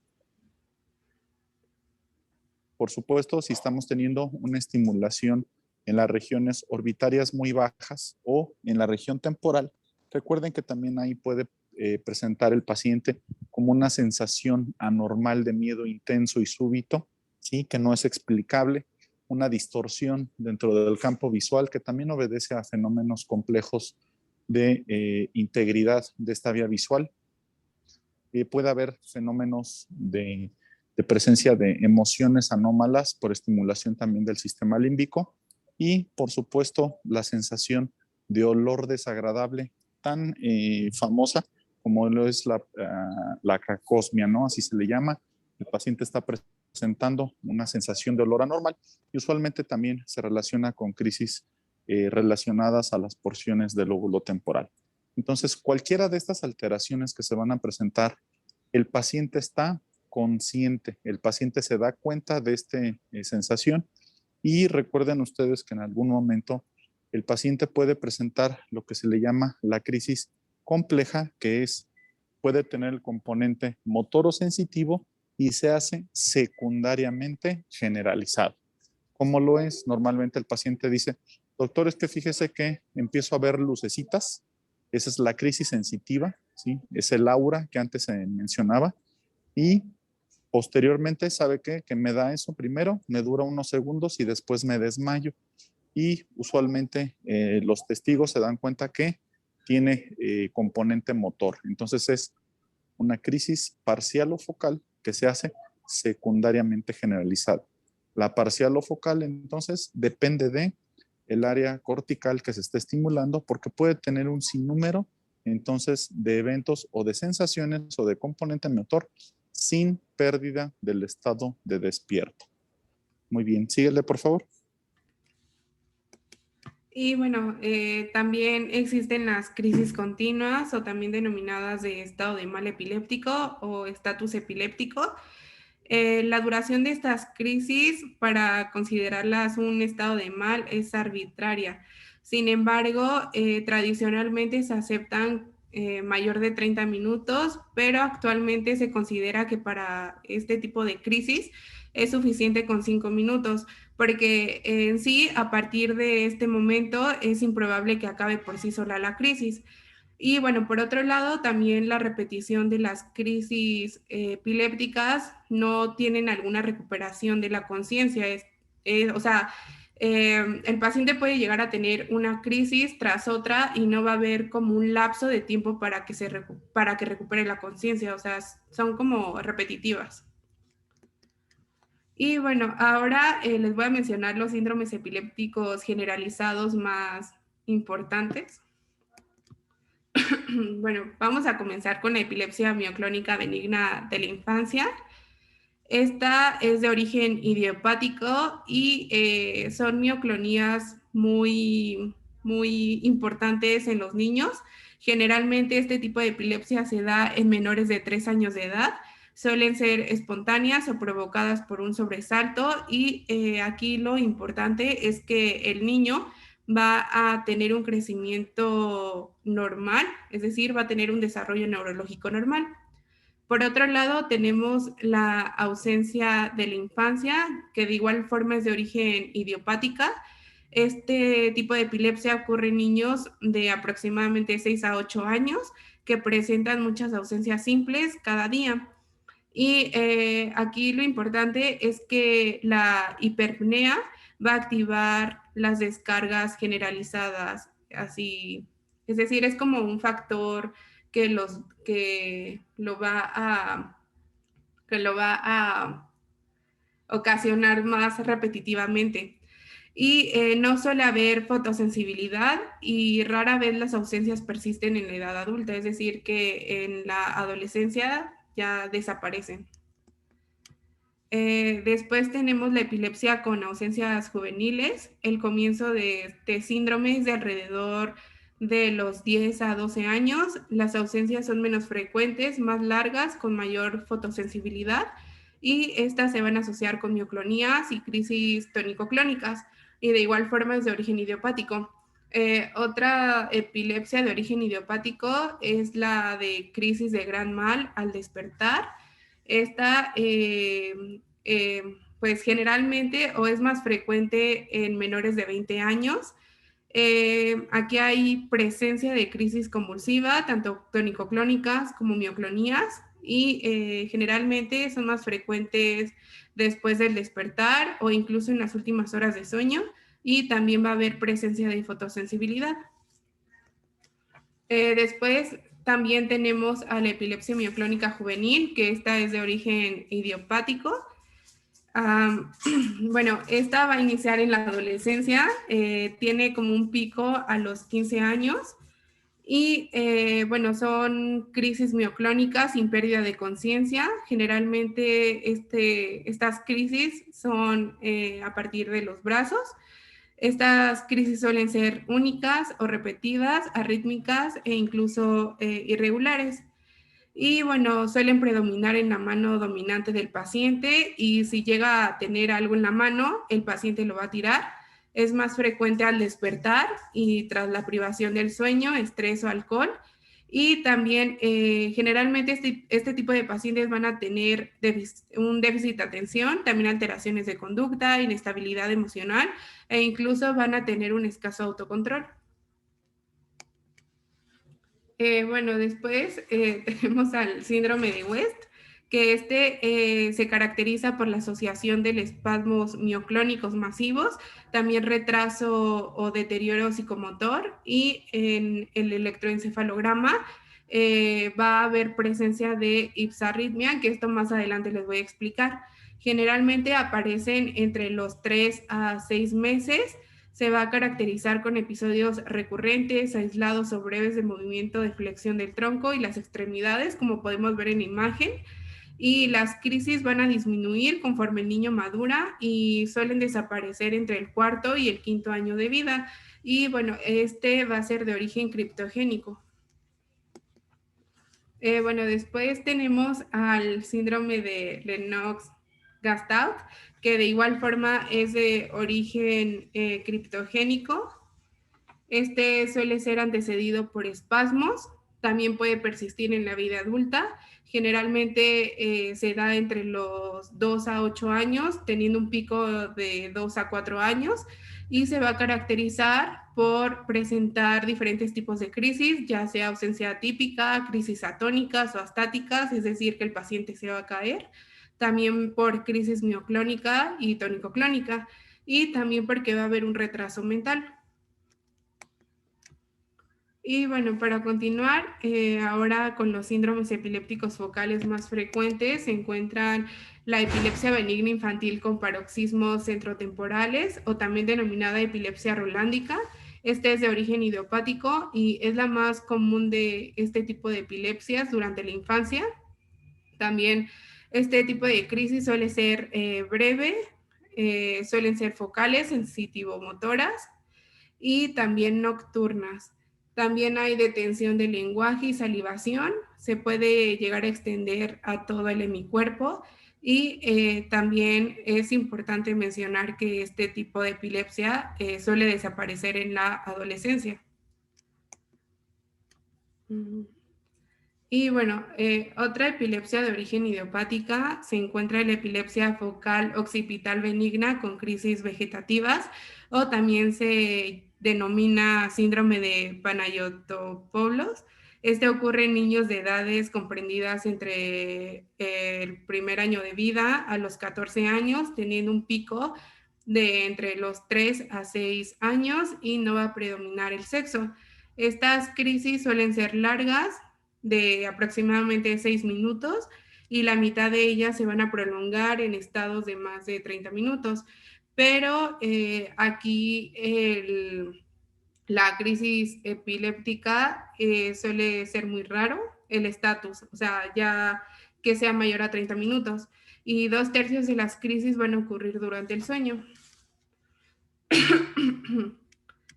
Por supuesto, si estamos teniendo una estimulación en las regiones orbitarias muy bajas o en la región temporal, recuerden que también ahí puede presentar el paciente como una sensación anormal de miedo intenso y súbito, ¿sí? Que no es explicable, una distorsión dentro del campo visual que también obedece a fenómenos complejos de integridad de esta vía visual. Puede haber fenómenos de presencia de emociones anómalas por estimulación también del sistema límbico y, por supuesto, la sensación de olor desagradable tan famosa como lo es la cacosmia, ¿no? Así se le llama. El paciente está presentando una sensación de olor anormal y usualmente también se relaciona con crisis relacionadas a las porciones del lóbulo temporal. Entonces, cualquiera de estas alteraciones que se van a presentar, el paciente está consciente, el paciente se da cuenta de esta sensación, y recuerden ustedes que en algún momento el paciente puede presentar lo que se le llama la crisis compleja, que puede tener el componente motor o sensitivo y se hace secundariamente generalizado. ¿Cómo lo es? Normalmente el paciente dice, doctor, es que fíjese que empiezo a ver lucecitas. Esa es la crisis sensitiva, ¿sí? Es el aura que antes se mencionaba. Y posteriormente, ¿sabe qué? Que me da eso primero, me dura unos segundos y después me desmayo. Y usualmente los testigos se dan cuenta que tiene componente motor. Entonces es una crisis parcial o focal que se hace secundariamente generalizada. La parcial o focal, entonces, depende de el área cortical que se está estimulando, porque puede tener un sinnúmero, entonces, de eventos o de sensaciones o de componente motor sin pérdida del estado de despierto. Muy bien, síguele, por favor. Y bueno, también existen las crisis continuas o también denominadas de estado de mal epiléptico o estatus epiléptico. La duración de estas crisis para considerarlas un estado de mal es arbitraria. Sin embargo, tradicionalmente se aceptan mayor de 30 minutos, pero actualmente se considera que para este tipo de crisis es suficiente con 5 minutos, porque en sí, a partir de este momento, es improbable que acabe por sí sola la crisis. Y bueno, por otro lado, también la repetición de las crisis epilépticas no tienen alguna recuperación de la conciencia. O sea, el paciente puede llegar a tener una crisis tras otra y no va a haber como un lapso de tiempo para que recupere la conciencia. O sea, son como repetitivas. Y bueno, ahora les voy a mencionar los síndromes epilépticos generalizados más importantes. Bueno, vamos a comenzar con la epilepsia mioclónica benigna de la infancia. Esta es de origen idiopático y son mioclonías muy importantes en los niños. Generalmente este tipo de epilepsia se da en menores de 3 años de edad. Suelen ser espontáneas o provocadas por un sobresalto y aquí lo importante es que el niño va a tener un crecimiento normal, es decir, va a tener un desarrollo neurológico normal. Por otro lado, tenemos la ausencia de la infancia, que de igual forma es de origen idiopática. Este tipo de epilepsia ocurre en niños de aproximadamente 6 a 8 años que presentan muchas ausencias simples cada día. Y aquí lo importante es que la hiperpnea va a activar las descargas generalizadas, así, es decir, es como un factor que lo va a ocasionar más repetitivamente. Y no suele haber fotosensibilidad y rara vez las ausencias persisten en la edad adulta, es decir, que en la adolescencia ya desaparecen. Después tenemos la epilepsia con ausencias juveniles. El comienzo de este síndrome es de alrededor de los 10 a 12 años. Las ausencias son menos frecuentes, más largas, con mayor fotosensibilidad y estas se van a asociar con mioclonías y crisis tónico-clónicas y de igual forma es de origen idiopático. Otra epilepsia de origen idiopático es la de crisis de gran mal al despertar. Esta, pues generalmente o es más frecuente en menores de 20 años. Aquí hay presencia de crisis convulsiva, tanto tónico-clónicas como mioclonías, y generalmente son más frecuentes después del despertar o incluso en las últimas horas de sueño, y también va a haber presencia de fotosensibilidad. Después también tenemos a la epilepsia mioclónica juvenil, que esta es de origen idiopático. Bueno, esta va a iniciar en la adolescencia, tiene como un pico a los 15 años y bueno, son crisis mioclónicas sin pérdida de conciencia. Generalmente estas crisis son a partir de los brazos. Estas crisis suelen ser únicas o repetidas, arrítmicas e incluso irregulares. Y bueno, suelen predominar en la mano dominante del paciente y si llega a tener algo en la mano, el paciente lo va a tirar. Es más frecuente al despertar y tras la privación del sueño, estrés o alcohol. Y también generalmente este tipo de pacientes van a tener un déficit de atención, también alteraciones de conducta, inestabilidad emocional e incluso van a tener un escaso autocontrol. Bueno, después tenemos al síndrome de West, que se caracteriza por la asociación de espasmos mioclónicos masivos, también retraso o deterioro psicomotor y en el electroencefalograma va a haber presencia de ipsarritmia, que esto más adelante les voy a explicar. Generalmente aparecen entre los 3 a 6 meses. Se va a caracterizar con episodios recurrentes, aislados o breves de movimiento de flexión del tronco y las extremidades, como podemos ver en la imagen. Y las crisis van a disminuir conforme el niño madura y suelen desaparecer entre el 4º y el 5º año de vida. Y bueno, este va a ser de origen criptogénico. Bueno, después tenemos al síndrome de Lennox-Gastaut, que de igual forma es de origen criptogénico. Este suele ser antecedido por espasmos, también puede persistir en la vida adulta. Generalmente se da entre los 2 a 8 años, teniendo un pico de 2 a 4 años, y se va a caracterizar por presentar diferentes tipos de crisis, ya sea ausencia atípica, crisis atónicas o astáticas, es decir, que el paciente se va a caer, también por crisis mioclónica y tónico-clónica, y también porque va a haber un retraso mental. Y bueno, para continuar, ahora con los síndromes epilépticos focales más frecuentes se encuentran la epilepsia benigna infantil con paroxismos centrotemporales o también denominada epilepsia rolándica. Este es de origen idiopático y es la más común de este tipo de epilepsias durante la infancia. También este tipo de crisis suele ser breve, suelen ser focales, sensitivo-motoras y también nocturnas. También hay detención del lenguaje y salivación, se puede llegar a extender a todo el hemicuerpo y también es importante mencionar que este tipo de epilepsia suele desaparecer en la adolescencia. Y bueno, otra epilepsia de origen idiopática se encuentra la epilepsia focal occipital benigna con crisis vegetativas o también se denomina síndrome de Panayotopoulos. Este ocurre en niños de edades comprendidas entre el primer año de vida a los 14 años, teniendo un pico de entre los 3 a 6 años y no va a predominar el sexo. Estas crisis suelen ser largas, de aproximadamente 6 minutos y la mitad de ellas se van a prolongar en estados de más de 30 minutos. Pero aquí la crisis epiléptica suele ser muy raro, el estatus, o sea, ya que sea mayor a 30 minutos. Y 2/3 de las crisis van a ocurrir durante el sueño.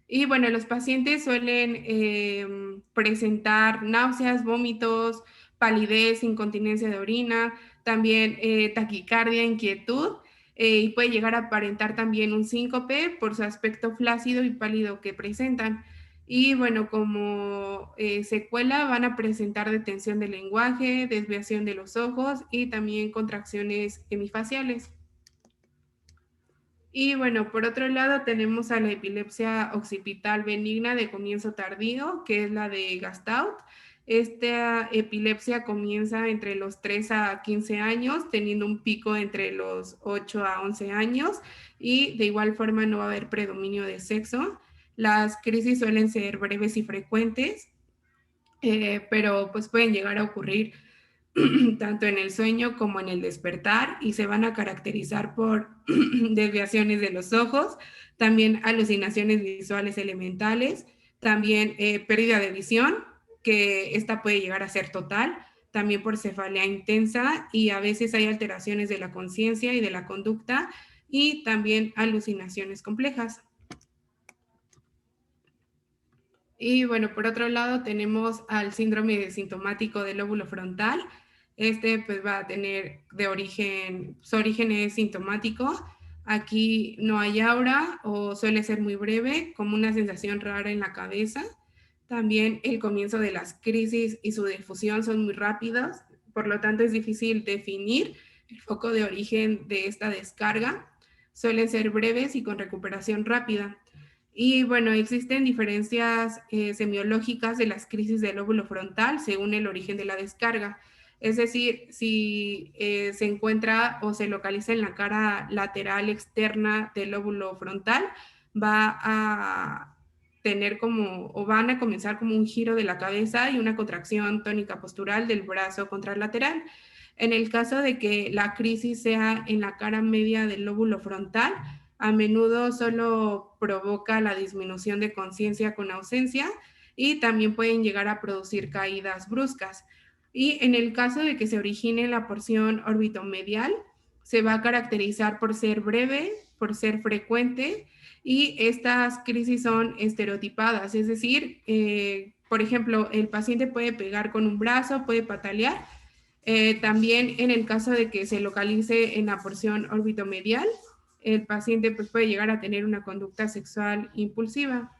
Y bueno, los pacientes suelen presentar náuseas, vómitos, palidez, incontinencia de orina, también taquicardia, inquietud, y puede llegar a aparentar también un síncope por su aspecto flácido y pálido que presentan. Y bueno, como secuela van a presentar detención del lenguaje, desviación de los ojos y también contracciones hemifaciales. Y bueno, por otro lado tenemos a la epilepsia occipital benigna de comienzo tardío, que es la de Gastaut. Esta epilepsia comienza entre los 3 a 15 años, teniendo un pico entre los 8 a 11 años y de igual forma no va a haber predominio de sexo. Las crisis suelen ser breves y frecuentes, pero pues pueden llegar a ocurrir tanto en el sueño como en el despertar y se van a caracterizar por desviaciones de los ojos, también alucinaciones visuales elementales, también pérdida de visión, que esta puede llegar a ser total, también por cefalea intensa y a veces hay alteraciones de la conciencia y de la conducta y también alucinaciones complejas. Y bueno, por otro lado tenemos al síndrome sintomático del lóbulo frontal. Este pues va a tener su origen es sintomático. Aquí no hay aura o suele ser muy breve, como una sensación rara en la cabeza. También el comienzo de las crisis y su difusión son muy rápidos, por lo tanto es difícil definir el foco de origen de esta descarga. Suelen ser breves y con recuperación rápida. Y bueno, existen diferencias semiológicas de las crisis del lóbulo frontal según el origen de la descarga. Es decir, si se encuentra o se localiza en la cara lateral externa del lóbulo frontal, va a tener como, o van a comenzar como un giro de la cabeza y una contracción tónica postural del brazo contralateral. En el caso de que la crisis sea en la cara media del lóbulo frontal, a menudo solo provoca la disminución de conciencia con ausencia y también pueden llegar a producir caídas bruscas. Y en el caso de que se origine en la porción orbitomedial, se va a caracterizar por ser breve, por ser frecuente, y estas crisis son estereotipadas, es decir, por ejemplo, el paciente puede pegar con un brazo, puede patalear. También en el caso de que se localice en la porción orbitomedial, el paciente pues, puede llegar a tener una conducta sexual impulsiva.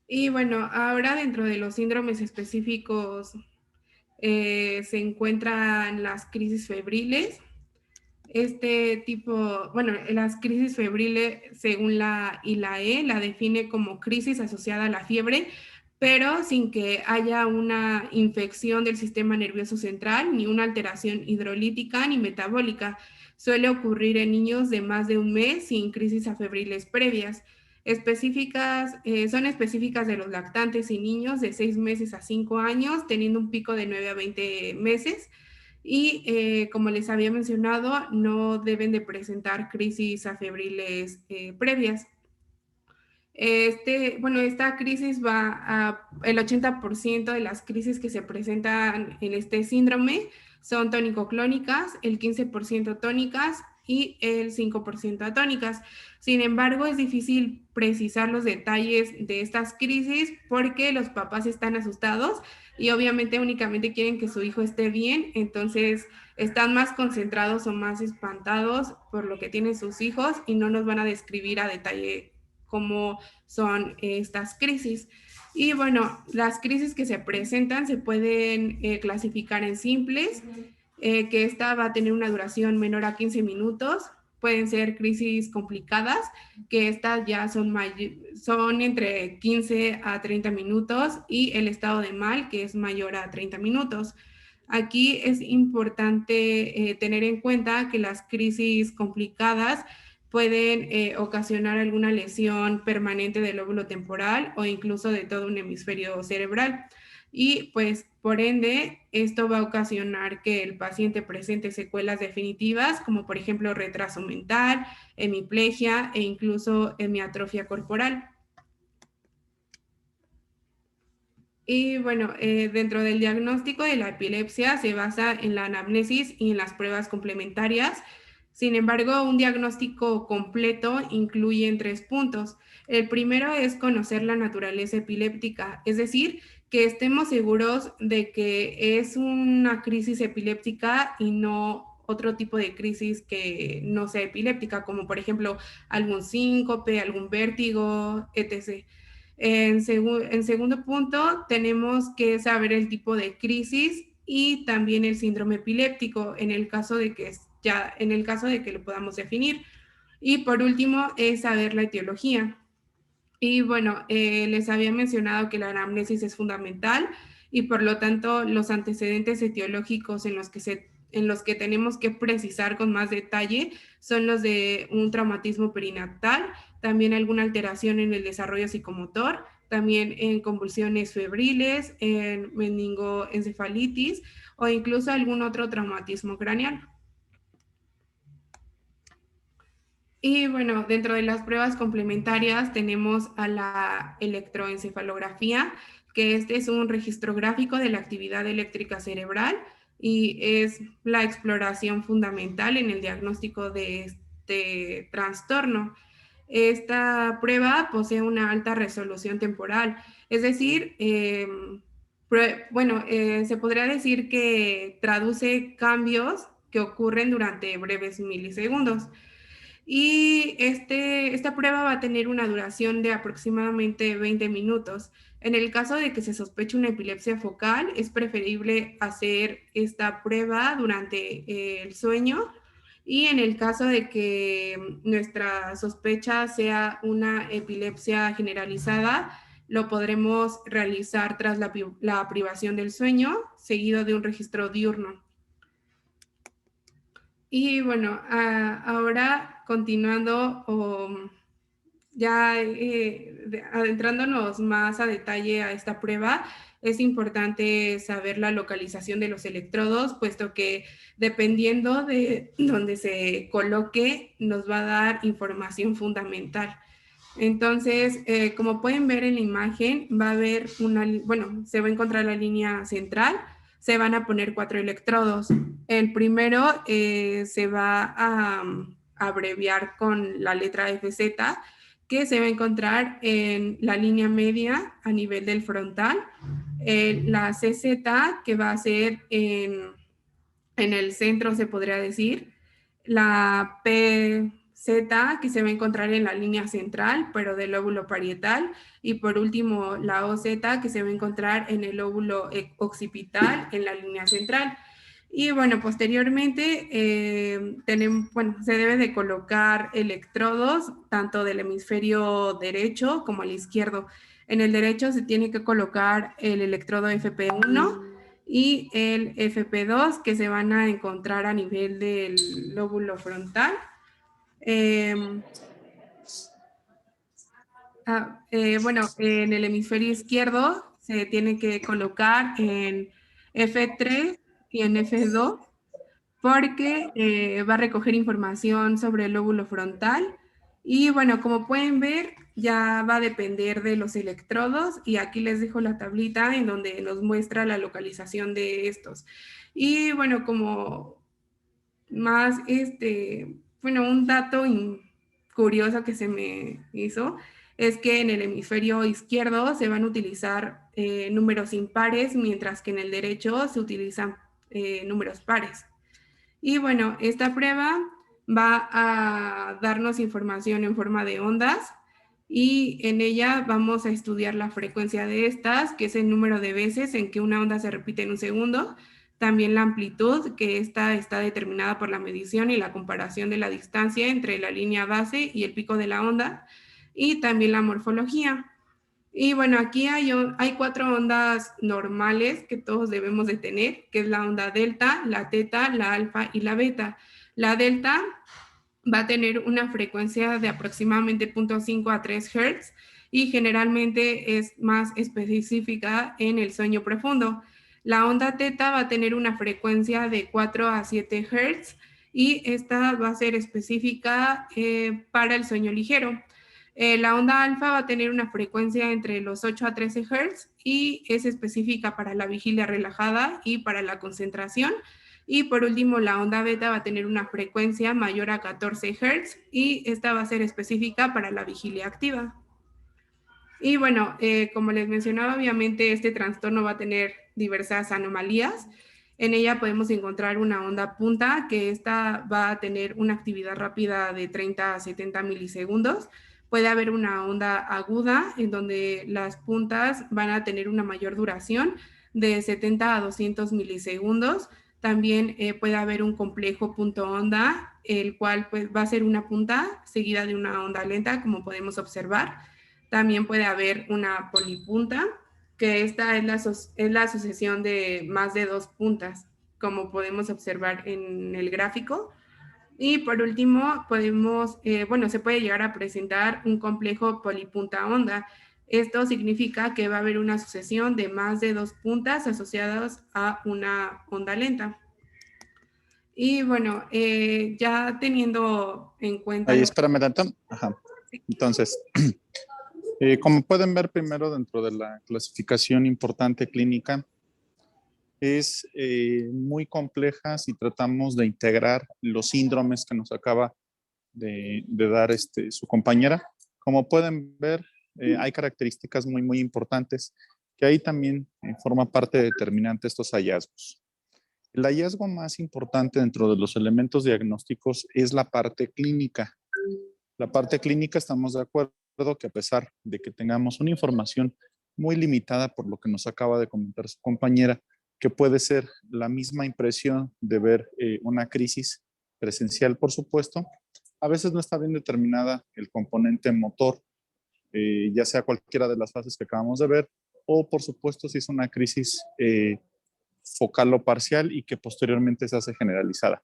Y bueno, ahora dentro de los síndromes específicos se encuentran las crisis febriles. Este tipo, bueno, las crisis febriles, según la ILAE, la define como crisis asociada a la fiebre, pero sin que haya una infección del sistema nervioso central, ni una alteración hidrolítica ni metabólica. Suele ocurrir en niños de más de un mes sin crisis afebriles previas. Son específicas de los lactantes y niños de 6 meses a 5 años, teniendo un pico de 9 a 20 meses. Y como les había mencionado, no deben de presentar crisis afebriles previas. Esta crisis el 80% de las crisis que se presentan en este síndrome son tónico-clónicas, el 15% tónicas y el 5% atónicas. Sin embargo, es difícil precisar los detalles de estas crisis porque los papás están asustados y obviamente únicamente quieren que su hijo esté bien, entonces están más concentrados o más espantados por lo que tienen sus hijos y no nos van a describir a detalle cómo son estas crisis. Y bueno, las crisis que se presentan se pueden clasificar en simples, que esta va a tener una duración menor a 15 minutos. Pueden ser crisis complicadas, que estas ya son entre 15 a 30 minutos, y el estado de mal, que es mayor a 30 minutos. Aquí es importante tener en cuenta que las crisis complicadas pueden ocasionar alguna lesión permanente del lóbulo temporal o incluso de todo un hemisferio cerebral. Y pues por ende, esto va a ocasionar que el paciente presente secuelas definitivas, como por ejemplo retraso mental, hemiplegia e incluso hemiatrofia corporal. Y bueno, dentro del diagnóstico de la epilepsia se basa en la anamnesis y en las pruebas complementarias. Sin embargo, un diagnóstico completo incluye 3 puntos. El primero es conocer la naturaleza epiléptica, es decir, que estemos seguros de que es una crisis epiléptica y no otro tipo de crisis que no sea epiléptica, como por ejemplo algún síncope, algún vértigo, etc. En segundo punto, tenemos que saber el tipo de crisis y también el síndrome epiléptico en el caso de que lo podamos definir. Y por último, es saber la etiología. Y bueno, les había mencionado que la anamnesis es fundamental y por lo tanto los antecedentes etiológicos en los que tenemos que precisar con más detalle son los de un traumatismo perinatal, también alguna alteración en el desarrollo psicomotor, también en convulsiones febriles, en meningoencefalitis o incluso algún otro traumatismo craneal. Y bueno, dentro de las pruebas complementarias tenemos a la electroencefalografía, que este es un registro gráfico de la actividad eléctrica cerebral y es la exploración fundamental en el diagnóstico de este trastorno. esta prueba posee una alta resolución temporal, es decir, se podría decir que traduce cambios que ocurren durante breves milisegundos. Y esta prueba va a tener una duración de aproximadamente 20 minutos. En el caso de que se sospeche una epilepsia focal, es preferible hacer esta prueba durante el sueño. Y en el caso de que nuestra sospecha sea una epilepsia generalizada, lo podremos realizar tras la privación del sueño, seguido de un registro diurno. Y bueno, ahora continuando, ya adentrándonos más a detalle a esta prueba, es importante saber la localización de los electrodos, puesto que dependiendo de donde se coloque, nos va a dar información fundamental. Entonces, como pueden ver en la imagen, va a haber se va a encontrar la línea central, se van a poner 4 electrodos. El primero se va a abreviar con la letra FZ, que se va a encontrar en la línea media a nivel del frontal. La CZ, que va a ser en el centro, se podría decir. La PZ, que se va a encontrar en la línea central, pero del lóbulo parietal. Y por último, la OZ, que se va a encontrar en el lóbulo occipital, en la línea central. Y bueno, posteriormente se debe de colocar electrodos tanto del hemisferio derecho como al izquierdo. En el derecho se tiene que colocar el electrodo FP1 y el FP2 que se van a encontrar a nivel del lóbulo frontal. En el hemisferio izquierdo se tiene que colocar en F3 y en F2 porque va a recoger información sobre el lóbulo frontal. Y bueno, como pueden ver, ya va a depender de los electrodos y aquí les dejo la tablita en donde nos muestra la localización de estos. Y bueno, como más, un dato curioso que se me hizo es que en el hemisferio izquierdo se van a utilizar números impares, mientras que en el derecho se utilizan números pares. Y bueno, esta prueba va a darnos información en forma de ondas y en ella vamos a estudiar la frecuencia de estas, que es el número de veces en que una onda se repite en un segundo, también la amplitud, que esta está determinada por la medición y la comparación de la distancia entre la línea base y el pico de la onda, y también la morfología. Y bueno, aquí hay 4 ondas normales que todos debemos de tener, que es la onda delta, la teta, la alfa y la beta. La delta va a tener una frecuencia de aproximadamente 0.5 a 3 Hz y generalmente es más específica en el sueño profundo. La onda teta va a tener una frecuencia de 4 a 7 Hz y esta va a ser específica para el sueño ligero. La onda alfa va a tener una frecuencia entre los 8 a 13 Hz y es específica para la vigilia relajada y para la concentración. Y por último, la onda beta va a tener una frecuencia mayor a 14 Hz y esta va a ser específica para la vigilia activa. Y bueno, como les mencionaba, obviamente este trastorno va a tener diversas anomalías. En ella podemos encontrar una onda punta, que esta va a tener una actividad rápida de 30 a 70 milisegundos. Puede haber una onda aguda, en donde las puntas van a tener una mayor duración de 70 a 200 milisegundos. También puede haber un complejo punto onda, el cual pues, va a ser una punta seguida de una onda lenta, como podemos observar. También puede haber una polipunta, que esta es la asociación de más de 2 puntas, como podemos observar en el gráfico. Y por último, se puede llegar a presentar un complejo polipunta onda. Esto significa que va a haber una sucesión de más de 2 puntas asociadas a una onda lenta. Y bueno, ya teniendo en cuenta... Ahí, espérame, Danton. Ajá. Entonces, como pueden ver primero dentro de la clasificación importante clínica, es muy compleja si tratamos de integrar los síndromes que nos acaba de dar su compañera. Como pueden ver, hay características muy importantes que ahí también forma parte determinante estos hallazgos. El hallazgo más importante dentro de los elementos diagnósticos es la parte clínica. La parte clínica, estamos de acuerdo que a pesar de que tengamos una información muy limitada por lo que nos acaba de comentar su compañera, que puede ser la misma impresión de ver una crisis presencial, por supuesto, a veces no está bien determinada el componente motor, ya sea cualquiera de las fases que acabamos de ver, o por supuesto si es una crisis focal o parcial y que posteriormente se hace generalizada.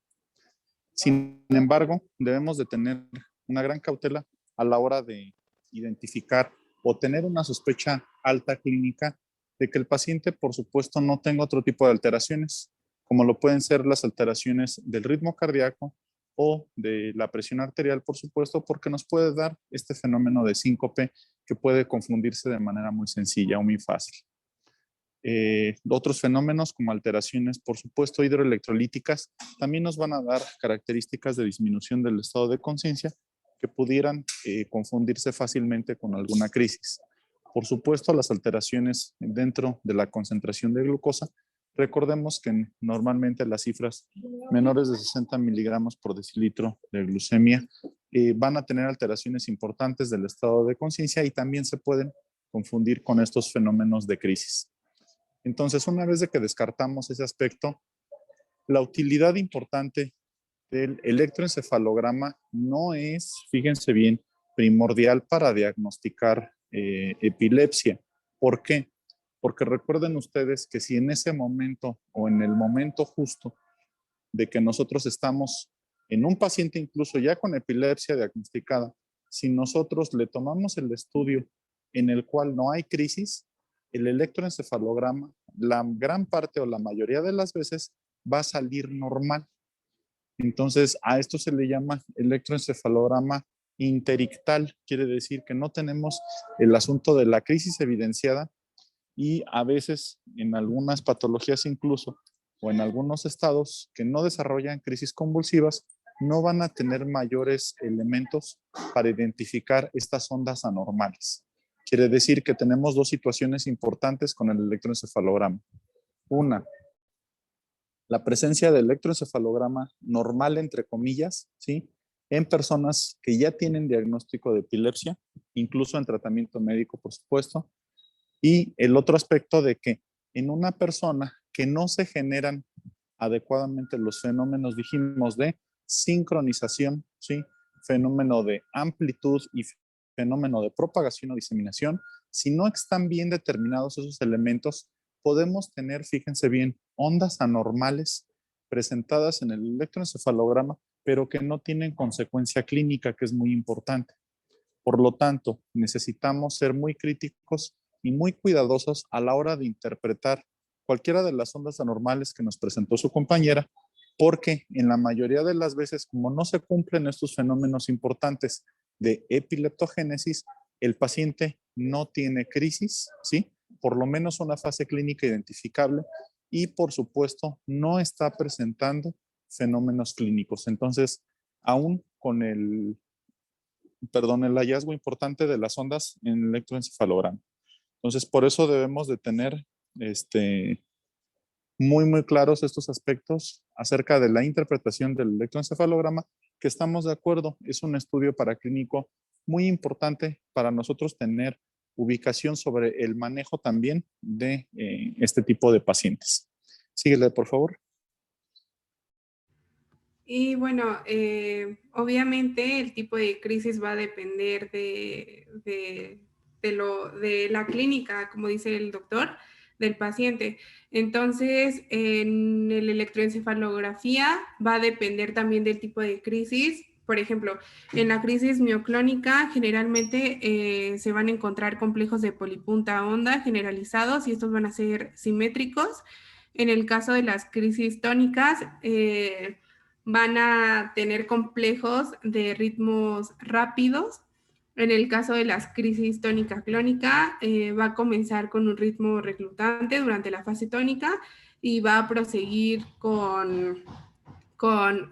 Sin embargo, debemos de tener una gran cautela a la hora de identificar o tener una sospecha alta clínica de que el paciente, por supuesto, no tenga otro tipo de alteraciones, como lo pueden ser las alteraciones del ritmo cardíaco o de la presión arterial, por supuesto, porque nos puede dar este fenómeno de síncope que puede confundirse de manera muy sencilla o muy fácil. Otros fenómenos como alteraciones, por supuesto, hidroelectrolíticas, también nos van a dar características de disminución del estado de conciencia que pudieran confundirse fácilmente con alguna crisis. Por supuesto, las alteraciones dentro de la concentración de glucosa. Recordemos que normalmente las cifras menores de 60 miligramos por decilitro de glucemia van a tener alteraciones importantes del estado de conciencia y también se pueden confundir con estos fenómenos de crisis. Entonces, una vez de que descartamos ese aspecto, la utilidad importante del electroencefalograma no es, fíjense bien, primordial para diagnosticar epilepsia. ¿Por qué? Porque recuerden ustedes que si en ese momento o en el momento justo de que nosotros estamos en un paciente incluso ya con epilepsia diagnosticada, si nosotros le tomamos el estudio en el cual no hay crisis, el electroencefalograma, la gran parte o la mayoría de las veces va a salir normal. Entonces, a esto se le llama electroencefalograma interictal, quiere decir que no tenemos el asunto de la crisis evidenciada y a veces en algunas patologías incluso o en algunos estados que no desarrollan crisis convulsivas, no van a tener mayores elementos para identificar estas ondas anormales. Quiere decir que tenemos dos situaciones importantes con el electroencefalograma. Una, la presencia de electroencefalograma normal, entre comillas, ¿sí? En personas que ya tienen diagnóstico de epilepsia, incluso en tratamiento médico, por supuesto. Y el otro aspecto de que en una persona que no se generan adecuadamente los fenómenos, dijimos, de sincronización, ¿sí? Fenómeno de amplitud y fenómeno de propagación o diseminación, si no están bien determinados esos elementos, podemos tener, fíjense bien, ondas anormales presentadas en el electroencefalograma, pero que no tienen consecuencia clínica, que es muy importante. Por lo tanto, necesitamos ser muy críticos y muy cuidadosos a la hora de interpretar cualquiera de las ondas anormales que nos presentó su compañera, porque en la mayoría de las veces, como no se cumplen estos fenómenos importantes de epileptogénesis, el paciente no tiene crisis, ¿sí? Por lo menos una fase clínica identificable y, por supuesto, no está presentando fenómenos clínicos. Entonces, aún con el hallazgo importante de las ondas en el electroencefalograma. Entonces, por eso debemos de tener muy claros estos aspectos acerca de la interpretación del electroencefalograma, que estamos de acuerdo, es un estudio paraclínico muy importante para nosotros tener ubicación sobre el manejo también de este tipo de pacientes. Síguele, por favor. Y bueno, obviamente el tipo de crisis va a depender de la clínica, como dice el doctor, del paciente. Entonces, en la electroencefalografía va a depender también del tipo de crisis. Por ejemplo, en la crisis mioclónica generalmente se van a encontrar complejos de polipunta onda generalizados y estos van a ser simétricos. En el caso de las crisis tónicas, van a tener complejos de ritmos rápidos. En el caso de las crisis tónica clónica, va a comenzar con un ritmo reclutante durante la fase tónica y va a proseguir con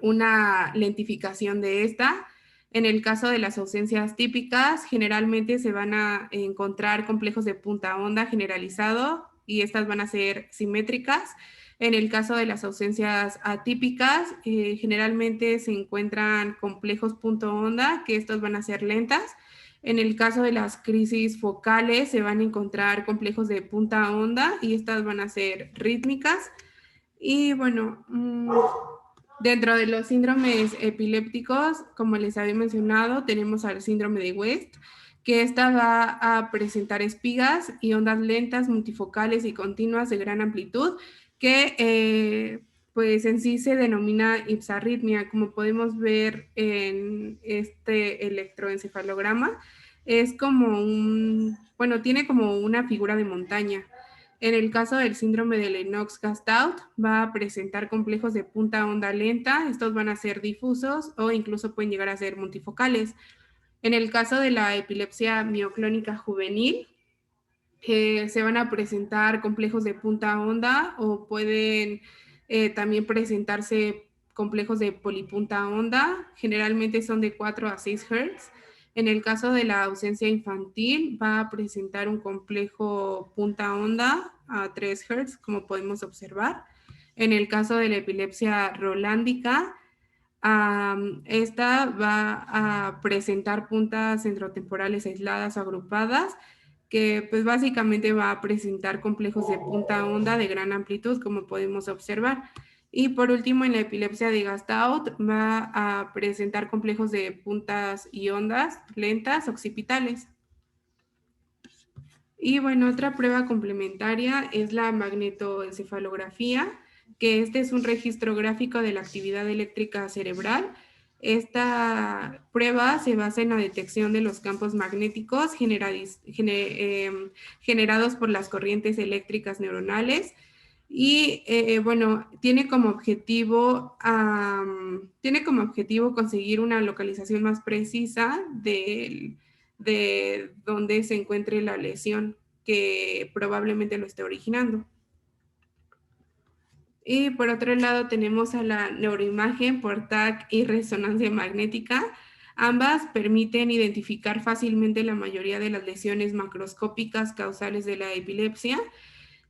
una lentificación de esta. En el caso de las ausencias típicas, generalmente se van a encontrar complejos de punta onda generalizado y estas van a ser simétricas. En el caso de las ausencias atípicas, generalmente se encuentran complejos punto onda, que estos van a ser lentas. En el caso de las crisis focales, se van a encontrar complejos de punta onda y estas van a ser rítmicas. Y bueno, dentro de los síndromes epilépticos, como les había mencionado, tenemos al síndrome de West, que esta va a presentar espigas y ondas lentas, multifocales y continuas de gran amplitud, que pues en sí se denomina ipsarritmia, como podemos ver en este electroencefalograma. Es como bueno, tiene como una figura de montaña. En el caso del síndrome de Lennox-Gastaut, va a presentar complejos de punta onda lenta. Estos van a ser difusos o incluso pueden llegar a ser multifocales. En el caso de la epilepsia mioclónica juvenil, se van a presentar complejos de punta onda o pueden también presentarse complejos de polipunta onda. Generalmente son de 4 a 6 Hz. En el caso de la ausencia infantil, va a presentar un complejo punta onda a 3 Hz, como podemos observar. En el caso de la epilepsia rolándica, esta va a presentar puntas centrotemporales aisladas o agrupadas, que pues básicamente va a presentar complejos de punta onda de gran amplitud, como podemos observar. Y por último, en la epilepsia de Gastaut va a presentar complejos de puntas y ondas lentas occipitales. Y bueno, otra prueba complementaria es la magnetoencefalografía, que este es un registro gráfico de la actividad eléctrica cerebral. Esta prueba se basa en la detección de los campos magnéticos generados por las corrientes eléctricas neuronales y bueno, tiene como objetivo conseguir una localización más precisa de donde se encuentre la lesión que probablemente lo esté originando. Y por otro lado tenemos a la neuroimagen por TAC y resonancia magnética. Ambas permiten identificar fácilmente la mayoría de las lesiones macroscópicas causales de la epilepsia.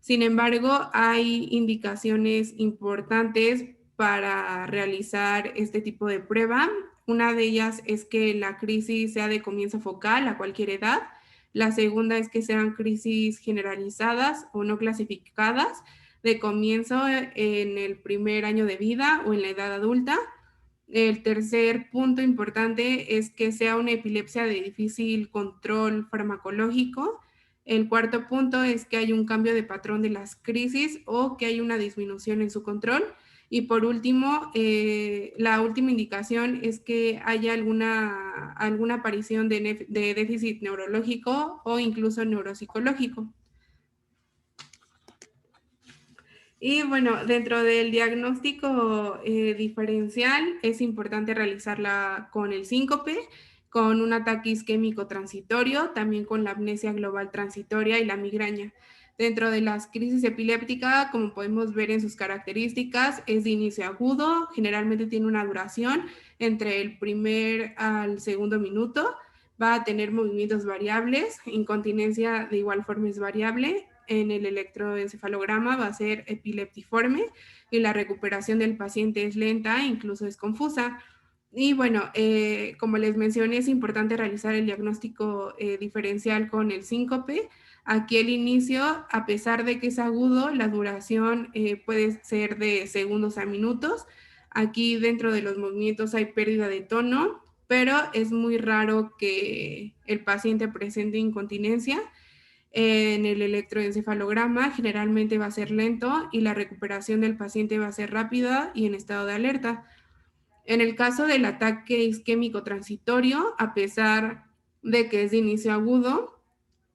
Sin embargo, hay indicaciones importantes para realizar este tipo de prueba. Una de ellas es que la crisis sea de comienzo focal a cualquier edad. La segunda es que sean crisis generalizadas o no clasificadas de comienzo en el primer año de vida o en la edad adulta. El tercer punto importante es que sea una epilepsia de difícil control farmacológico. El cuarto punto es que hay un cambio de patrón de las crisis o que hay una disminución en su control. Y por último, la última indicación es que haya alguna aparición de déficit neurológico o incluso neuropsicológico. Y bueno, dentro del diagnóstico diferencial es importante realizarla con el síncope, con un ataque isquémico transitorio, también con la amnesia global transitoria y la migraña. Dentro de las crisis epilépticas, como podemos ver en sus características, es de inicio agudo, generalmente tiene una duración entre el primer al segundo minuto, va a tener movimientos variables, incontinencia de igual forma es variable. En el electroencefalograma va a ser epileptiforme y la recuperación del paciente es lenta, incluso es confusa. Y bueno, como les mencioné, es importante realizar el diagnóstico diferencial con el síncope. Aquí el inicio, a pesar de que es agudo, la duración puede ser de segundos a minutos. Aquí dentro de los movimientos hay pérdida de tono, pero es muy raro que el paciente presente incontinencia. En el electroencefalograma generalmente va a ser lento y la recuperación del paciente va a ser rápida y en estado de alerta. En el caso del ataque isquémico transitorio, a pesar de que es de inicio agudo,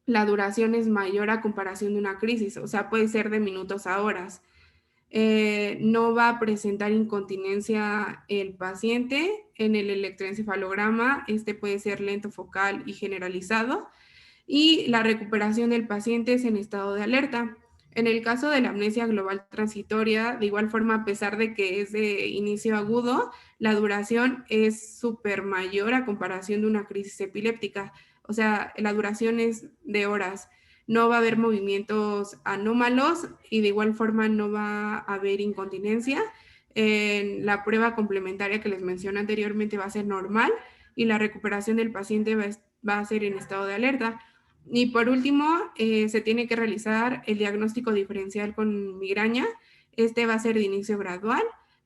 la duración es mayor a comparación de una crisis, o sea, puede ser de minutos a horas. No va a presentar incontinencia el paciente. En el electroencefalograma, este puede ser lento, focal y generalizado. Y la recuperación del paciente es en estado de alerta. En el caso de la amnesia global transitoria, de igual forma, a pesar de que es de inicio agudo, la duración es súper mayor a comparación de una crisis epiléptica. O sea, la duración es de horas. No va a haber movimientos anómalos y de igual forma no va a haber incontinencia. En la prueba complementaria que les mencioné anteriormente va a ser normal y la recuperación del paciente va a ser en estado de alerta. Y por último, se tiene que realizar el diagnóstico diferencial con migraña. Este va a ser de inicio gradual,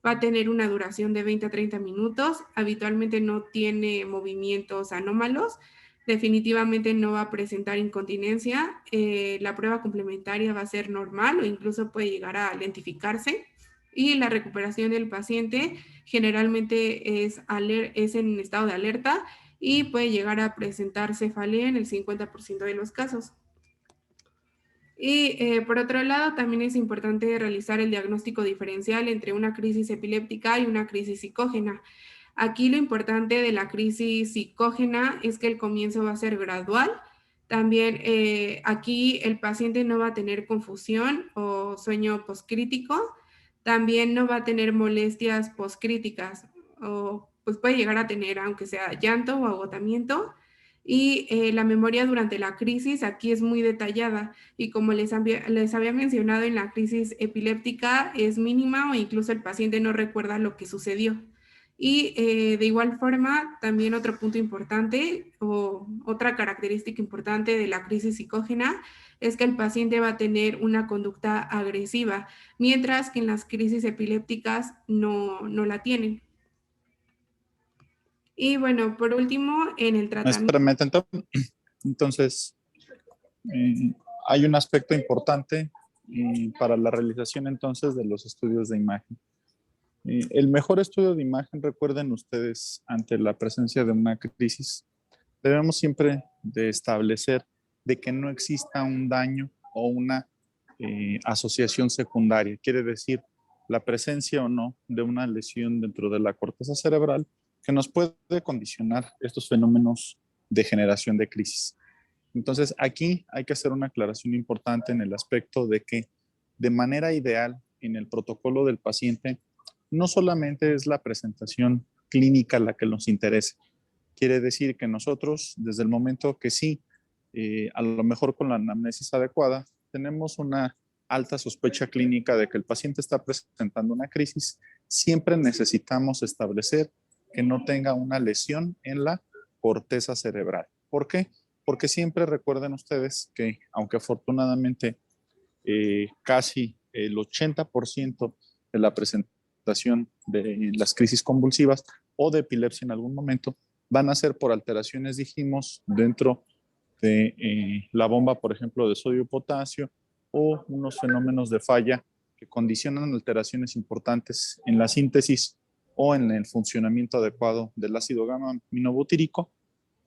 va a tener una duración de 20 a 30 minutos, habitualmente no tiene movimientos anómalos, definitivamente no va a presentar incontinencia, la prueba complementaria va a ser normal o incluso puede llegar a lentificarse y la recuperación del paciente generalmente es en estado de alerta y puede llegar a presentar cefalea en el 50% de los casos. Y por otro lado, también es importante realizar el diagnóstico diferencial entre una crisis epiléptica y una crisis psicógena. Aquí lo importante de la crisis psicógena es que el comienzo va a ser gradual. También aquí el paciente no va a tener confusión o sueño poscrítico. También no va a tener molestias poscríticas o pues puede llegar a tener, aunque sea llanto o agotamiento. Y la memoria durante la crisis aquí es muy detallada y como les había mencionado en la crisis epiléptica es mínima o incluso el paciente no recuerda lo que sucedió. Y de igual forma, también otro punto importante o otra característica importante de la crisis psicógena es que el paciente va a tener una conducta agresiva, mientras que en las crisis epilépticas no la tienen. Y bueno, por último, en el tratamiento... Espérame, entonces, eh, hay un aspecto importante para la realización entonces de los estudios de imagen. El mejor estudio de imagen, recuerden ustedes, ante la presencia de una crisis, debemos siempre de establecer de que no exista un daño o una asociación secundaria. Quiere decir, la presencia o no de una lesión dentro de la corteza cerebral que nos puede condicionar estos fenómenos de generación de crisis. Entonces, aquí hay que hacer una aclaración importante en el aspecto de que de manera ideal en el protocolo del paciente no solamente es la presentación clínica la que nos interesa. Quiere decir que nosotros, desde el momento que sí, a lo mejor con la anamnesis adecuada, tenemos una alta sospecha clínica de que el paciente está presentando una crisis, siempre necesitamos establecer que no tenga una lesión en la corteza cerebral. ¿Por qué? Porque siempre recuerden ustedes que, aunque afortunadamente casi el 80% de la presentación de las crisis convulsivas o de epilepsia en algún momento van a ser por alteraciones, dijimos, dentro de la bomba, por ejemplo, de sodio-potasio o unos fenómenos de falla que condicionan alteraciones importantes en la síntesis o en el funcionamiento adecuado del ácido gamma-aminobutírico,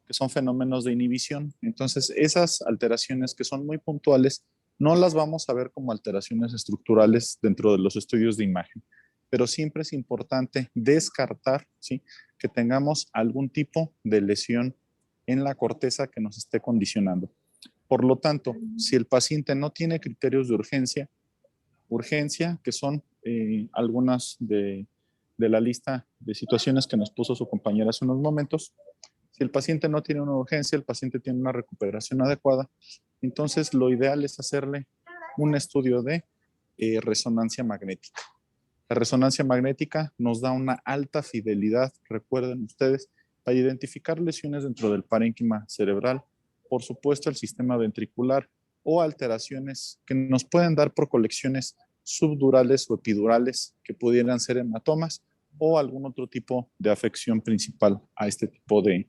que son fenómenos de inhibición. Entonces, esas alteraciones que son muy puntuales, no las vamos a ver como alteraciones estructurales dentro de los estudios de imagen, pero siempre es importante descartar, ¿sí?, que tengamos algún tipo de lesión en la corteza que nos esté condicionando. Por lo tanto, si el paciente no tiene criterios de urgencia, que son algunas de la lista de situaciones que nos puso su compañera hace unos momentos, si el paciente no tiene una urgencia, el paciente tiene una recuperación adecuada, entonces lo ideal es hacerle un estudio de resonancia magnética. La resonancia magnética nos da una alta fidelidad, recuerden ustedes, para identificar lesiones dentro del parénquima cerebral, por supuesto el sistema ventricular o alteraciones que nos pueden dar por colecciones subdurales o epidurales que pudieran ser hematomas o algún otro tipo de afección principal a este tipo de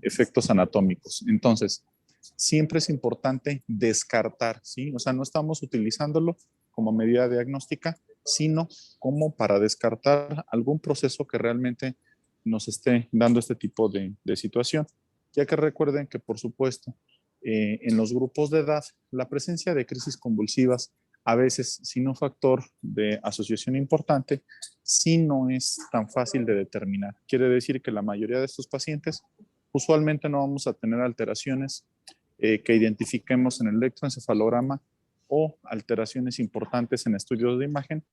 efectos anatómicos. Entonces, siempre es importante descartar, ¿sí? O sea, no estamos utilizándolo como medida diagnóstica, sino como para descartar algún proceso que realmente nos esté dando este tipo de situación, ya que recuerden que, por supuesto, en los grupos de edad, la presencia de crisis convulsivas, a veces sin un factor de asociación importante, sí no es tan fácil de determinar. Quiere decir que la mayoría de estos pacientes usualmente no vamos a tener alteraciones que identifiquemos en el electroencefalograma o alteraciones importantes en estudios de imagen,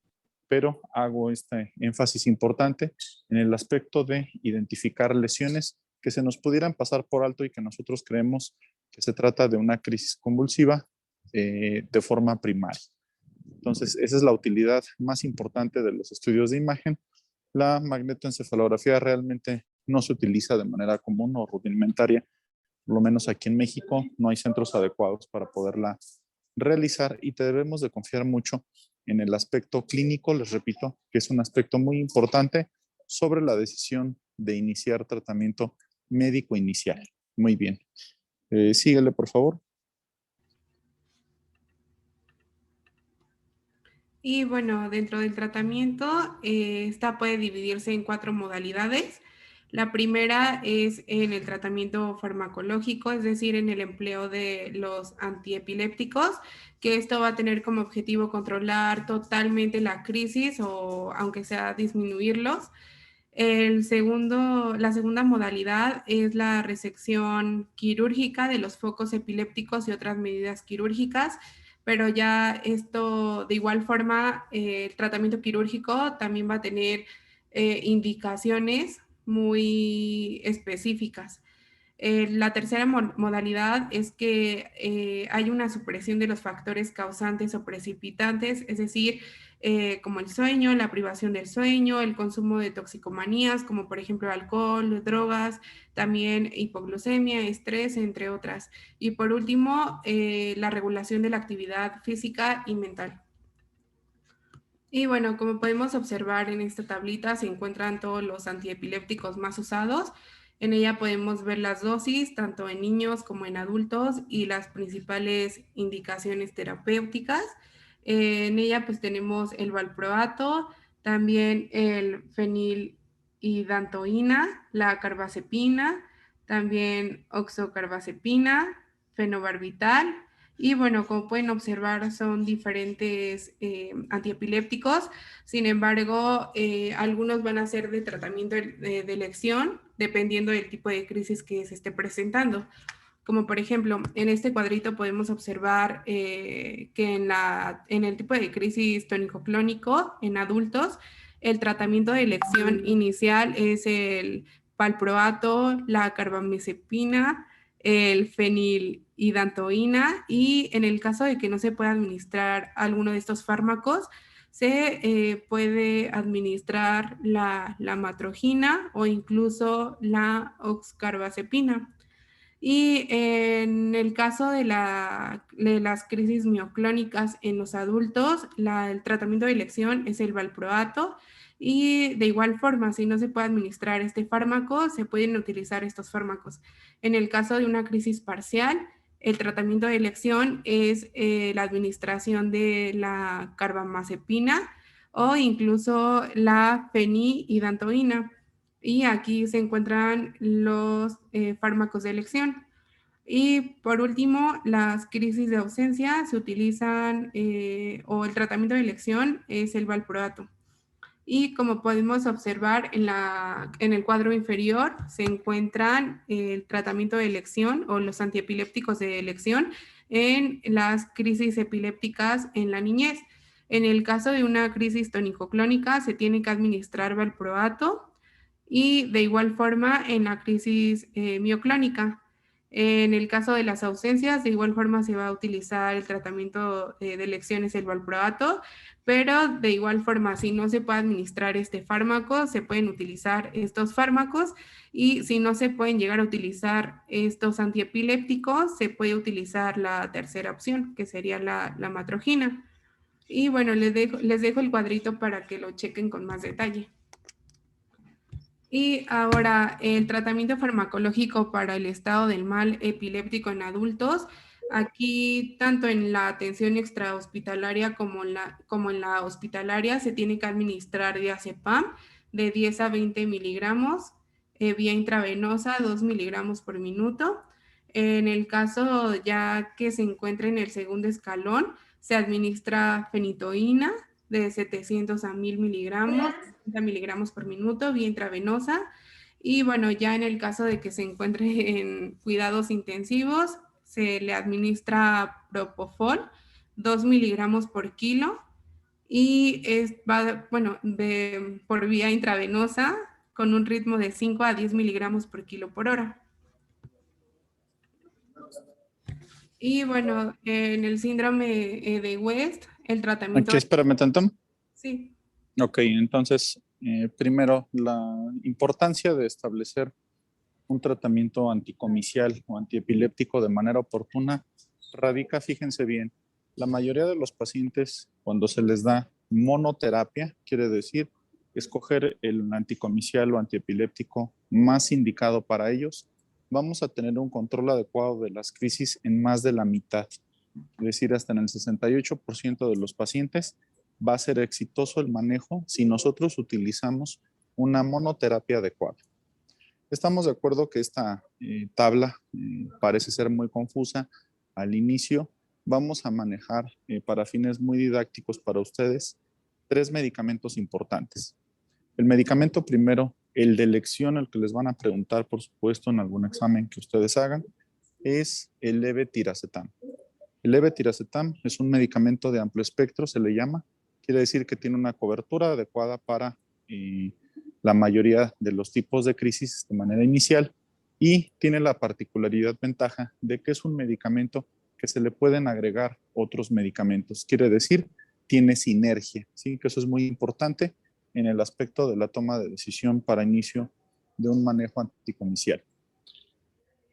pero hago este énfasis importante en el aspecto de identificar lesiones que se nos pudieran pasar por alto y que nosotros creemos que se trata de una crisis convulsiva de forma primaria. Entonces, esa es la utilidad más importante de los estudios de imagen. La magnetoencefalografía realmente no se utiliza de manera común o rudimentaria, por lo menos aquí en México no hay centros adecuados para poderla realizar y te debemos de confiar mucho en el aspecto clínico, les repito, que es un aspecto muy importante sobre la decisión de iniciar tratamiento médico inicial. Muy bien. Síguele, por favor. Y bueno, dentro del tratamiento, esta puede dividirse en 4 modalidades. La primera es en el tratamiento farmacológico, es decir, en el empleo de los antiepilépticos, que esto va a tener como objetivo controlar totalmente la crisis o aunque sea disminuirlos. La segunda modalidad es la resección quirúrgica de los focos epilépticos y otras medidas quirúrgicas, pero ya esto de igual forma, el tratamiento quirúrgico también va a tener indicaciones muy específicas. La tercera modalidad es que hay una supresión de los factores causantes o precipitantes, es decir, como el sueño, la privación del sueño, el consumo de toxicomanías, como por ejemplo alcohol, drogas, también hipoglucemia, estrés, entre otras. Y por último, la regulación de la actividad física y mental. Y bueno, como podemos observar en esta tablita se encuentran todos los antiepilépticos más usados. En ella podemos ver las dosis, tanto en niños como en adultos, y las principales indicaciones terapéuticas. En ella pues tenemos el valproato, también el fenilhidantoína, la carbazepina, también oxocarbazepina, fenobarbital. Y bueno, como pueden observar, son diferentes antiepilépticos. Sin embargo, algunos van a ser de tratamiento de elección, dependiendo del tipo de crisis que se esté presentando. Como por ejemplo, en este cuadrito podemos observar que en el tipo de crisis tónico-clónico en adultos, el tratamiento de elección inicial es el valproato, la carbamazepina, el fenilhidantoína, y en el caso de que no se pueda administrar alguno de estos fármacos, se puede administrar la matrogina o incluso la oxcarbazepina. Y en el caso de las crisis mioclónicas en los adultos, el tratamiento de elección es el valproato, y de igual forma, si no se puede administrar este fármaco, se pueden utilizar estos fármacos. En el caso de una crisis parcial, el tratamiento de elección es la administración de la carbamazepina o incluso la fenilhidantoína. Y aquí se encuentran los fármacos de elección. Y por último, las crisis de ausencia se utilizan, o el tratamiento de elección es el valproato. Y como podemos observar en el cuadro inferior, se encuentran el tratamiento de elección o los antiepilépticos de elección en las crisis epilépticas en la niñez. En el caso de una crisis tónico-clónica, se tiene que administrar valproato, y de igual forma en la crisis mioclónica. En el caso de las ausencias, de igual forma se va a utilizar el tratamiento de elecciones el valproato, pero de igual forma, si no se puede administrar este fármaco, se pueden utilizar estos fármacos, y si no se pueden llegar a utilizar estos antiepilépticos, se puede utilizar la tercera opción, que sería la matrogina. Y bueno, les dejo el cuadrito para que lo chequen con más detalle. Y ahora, el tratamiento farmacológico para el estado del mal epiléptico en adultos. Aquí, tanto en la atención extrahospitalaria como en la hospitalaria, se tiene que administrar diazepam de 10 a 20 miligramos, vía intravenosa, 2 miligramos por minuto. En el caso ya que se encuentra en el segundo escalón, se administra fenitoína de 700 a 1000 miligramos, 30 miligramos por minuto, vía intravenosa. Y bueno, ya en el caso de que se encuentre en cuidados intensivos, se le administra propofol 2 miligramos por kilo y bueno, por vía intravenosa con un ritmo de 5 a 10 miligramos por kilo por hora. Y bueno, en el síndrome de West, el tratamiento... Aquí, espérame tanto. Sí. Ok, entonces, primero, la importancia de establecer un tratamiento anticomicial o antiepiléptico de manera oportuna radica, fíjense bien, la mayoría de los pacientes cuando se les da monoterapia, quiere decir escoger el anticomicial o antiepiléptico más indicado para ellos, vamos a tener un control adecuado de las crisis en más de la mitad, es decir, hasta en el 68% de los pacientes va a ser exitoso el manejo si nosotros utilizamos una monoterapia adecuada. Estamos de acuerdo que esta tabla parece ser muy confusa al inicio. Vamos a manejar para fines muy didácticos para ustedes 3 medicamentos importantes. El medicamento primero, el de elección, el que les van a preguntar, por supuesto, en algún examen que ustedes hagan, es el levetiracetam. El levetiracetam es un medicamento de amplio espectro, se le llama. Quiere decir que tiene una cobertura adecuada para la mayoría de los tipos de crisis de manera inicial y tiene la particularidad, ventaja de que es un medicamento que se le pueden agregar otros medicamentos. Quiere decir, tiene sinergia, ¿sí? Que eso es muy importante en el aspecto de la toma de decisión para inicio de un manejo anticomicial.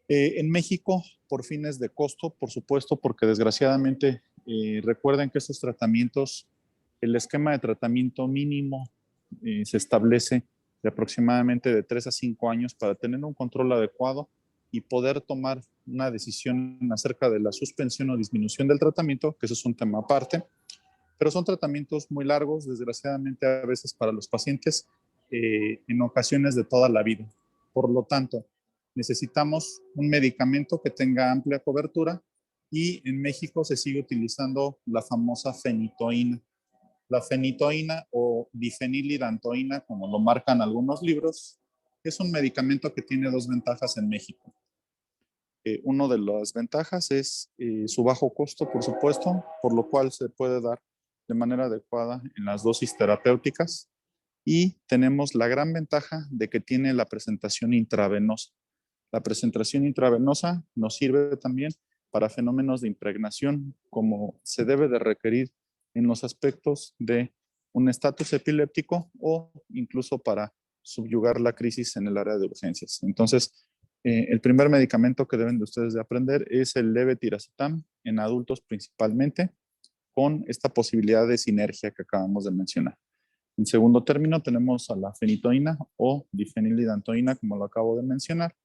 En México, por fines de costo, por supuesto, porque desgraciadamente recuerden que estos tratamientos, el esquema de tratamiento mínimo se establece de aproximadamente de 3 a 5 años para tener un control adecuado y poder tomar una decisión acerca de la suspensión o disminución del tratamiento, que eso es un tema aparte, pero son tratamientos muy largos, desgraciadamente a veces para los pacientes, en ocasiones de toda la vida. Por lo tanto, necesitamos un medicamento que tenga amplia cobertura y en México se sigue utilizando la famosa fenitoína. La fenitoína o difenilidantoína, como lo marcan algunos libros, es un medicamento que tiene 2 ventajas en México. Una de las ventajas es su bajo costo, por supuesto, por lo cual se puede dar de manera adecuada en las dosis terapéuticas. Y tenemos la gran ventaja de que tiene la presentación intravenosa. La presentación intravenosa nos sirve también para fenómenos de impregnación, como se debe de requerir en los aspectos de un estatus epiléptico o incluso para subyugar la crisis en el área de urgencias. Entonces, el primer medicamento que deben de ustedes de aprender es el levetiracetam en adultos principalmente, con esta posibilidad de sinergia que acabamos de mencionar. En segundo término tenemos a la fenitoína o difenilidantoína, como lo acabo de mencionar.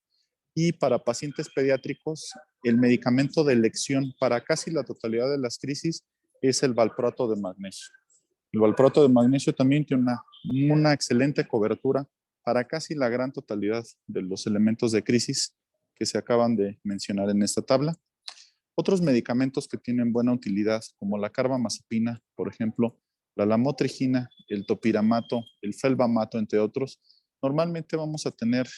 Y para pacientes pediátricos, el medicamento de elección para casi la totalidad de las crisis es el valproato de magnesio. El valproato de magnesio también tiene una excelente cobertura para casi la gran totalidad de los elementos de crisis que se acaban de mencionar en esta tabla. Otros medicamentos que tienen buena utilidad, como la carbamazepina, por ejemplo, la lamotrigina, el topiramato, el felbamato, entre otros, normalmente vamos a tener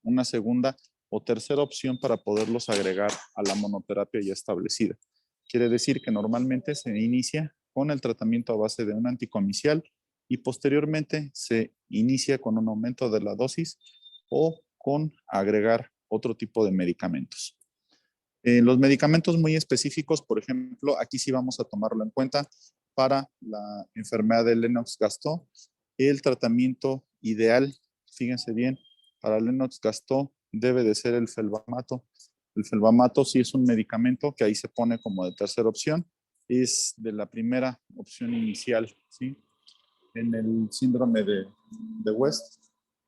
una segunda o tercera opción para poderlos agregar a la monoterapia ya establecida. Quiere decir que normalmente se inicia con el tratamiento a base de un anticomicial y posteriormente se inicia con un aumento de la dosis o con agregar otro tipo de medicamentos. Los medicamentos muy específicos, por ejemplo, aquí sí vamos a tomarlo en cuenta para la enfermedad de Lennox-Gastaut. El tratamiento ideal, fíjense bien, para Lennox-Gastaut debe de ser el felbamato. El felbamato sí es un medicamento que ahí se pone como de tercera opción, es de la primera opción inicial, ¿sí? En el síndrome de West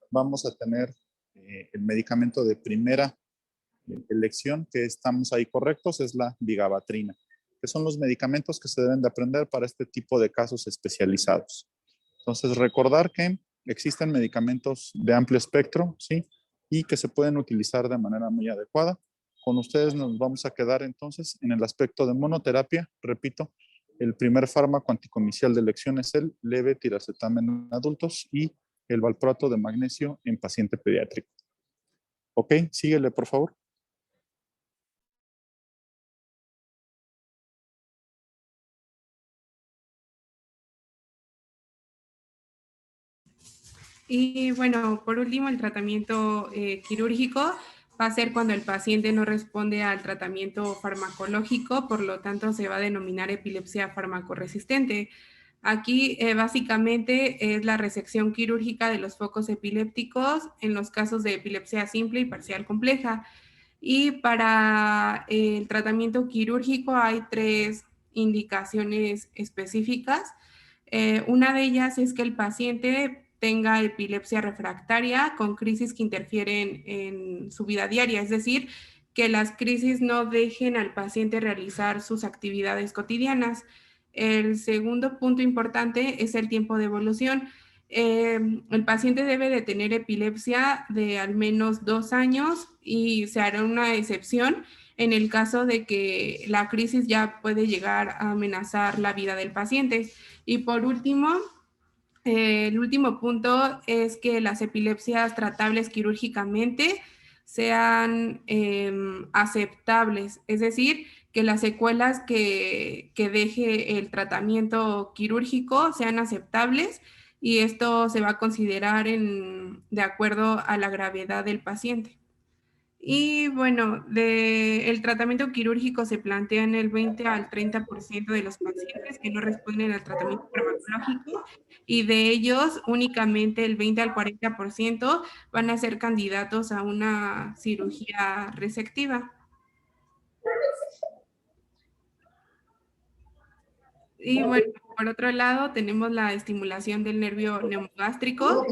vamos a tener el medicamento de primera elección que estamos ahí correctos es la vigabatrina, que son los medicamentos que se deben de aprender para este tipo de casos especializados. Entonces, recordar que existen medicamentos de amplio espectro, ¿sí? Y que se pueden utilizar de manera muy adecuada. Con ustedes nos vamos a quedar entonces en el aspecto de monoterapia. Repito, el primer fármaco anticomicial de elección es el levetiracetam en adultos y el valproato de magnesio en paciente pediátrico. Ok, síguele por favor. Y bueno, por último, el tratamiento quirúrgico va a ser cuando el paciente no responde al tratamiento farmacológico, por lo tanto se va a denominar epilepsia farmacoresistente. Aquí básicamente es la resección quirúrgica de los focos epilépticos en los casos de epilepsia simple y parcial compleja. Y para el tratamiento quirúrgico hay 3 indicaciones específicas. Una de ellas es que el paciente tenga epilepsia refractaria con crisis que interfieren en su vida diaria, es decir, que las crisis no dejen al paciente realizar sus actividades cotidianas. El segundo punto importante es el tiempo de evolución. El paciente debe de tener epilepsia de al menos 2 años y se hará una excepción en el caso de que la crisis ya puede llegar a amenazar la vida del paciente. Y por último, el último punto es que las epilepsias tratables quirúrgicamente sean aceptables, es decir, que las secuelas que deje el tratamiento quirúrgico sean aceptables y esto se va a considerar de acuerdo a la gravedad del paciente. Y bueno, el tratamiento quirúrgico se plantea en el 20 al 30% de los pacientes que no responden al tratamiento farmacológico y de ellos únicamente el 20 al 40% van a ser candidatos a una cirugía resectiva. Y bueno, por otro lado tenemos la estimulación del nervio neumogástrico.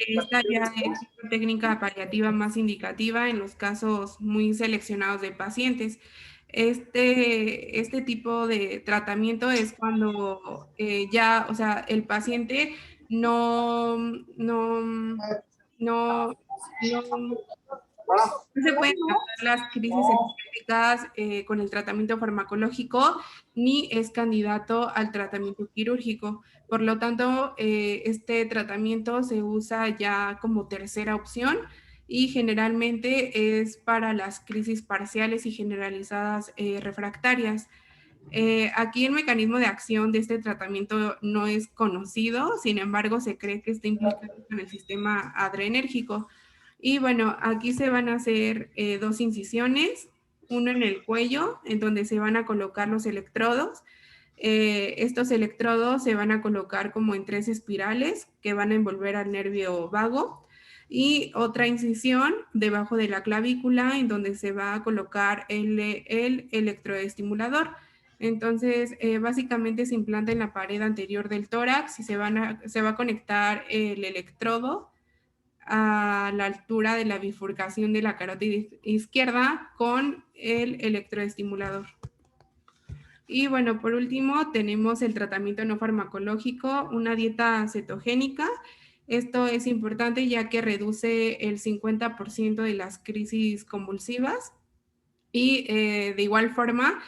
Esta ya es una técnica paliativa más indicativa en los casos muy seleccionados de pacientes. Este tipo de tratamiento es cuando ya, o sea, el paciente no, no, no, no no se pueden tratar las crisis epilépticas con el tratamiento farmacológico ni es candidato al tratamiento quirúrgico. Por lo tanto, este tratamiento se usa ya como tercera opción y generalmente es para las crisis parciales y generalizadas refractarias. Aquí el mecanismo de acción de este tratamiento no es conocido, sin embargo, se cree que está implicado en el sistema adrenérgico. Y bueno, aquí se van a hacer 2 incisiones, uno en el cuello, en donde se van a colocar los electrodos. Estos electrodos se van a colocar como en 3 espirales que van a envolver al nervio vago. Y otra incisión debajo de la clavícula, en donde se va a colocar el electroestimulador. Entonces, básicamente se implanta en la pared anterior del tórax y se va a conectar el electrodo a la altura de la bifurcación de la carótida izquierda con el electroestimulador. Y bueno, por último, tenemos el tratamiento no farmacológico, una dieta cetogénica. Esto es importante ya que reduce el 50% de las crisis convulsivas y de igual forma,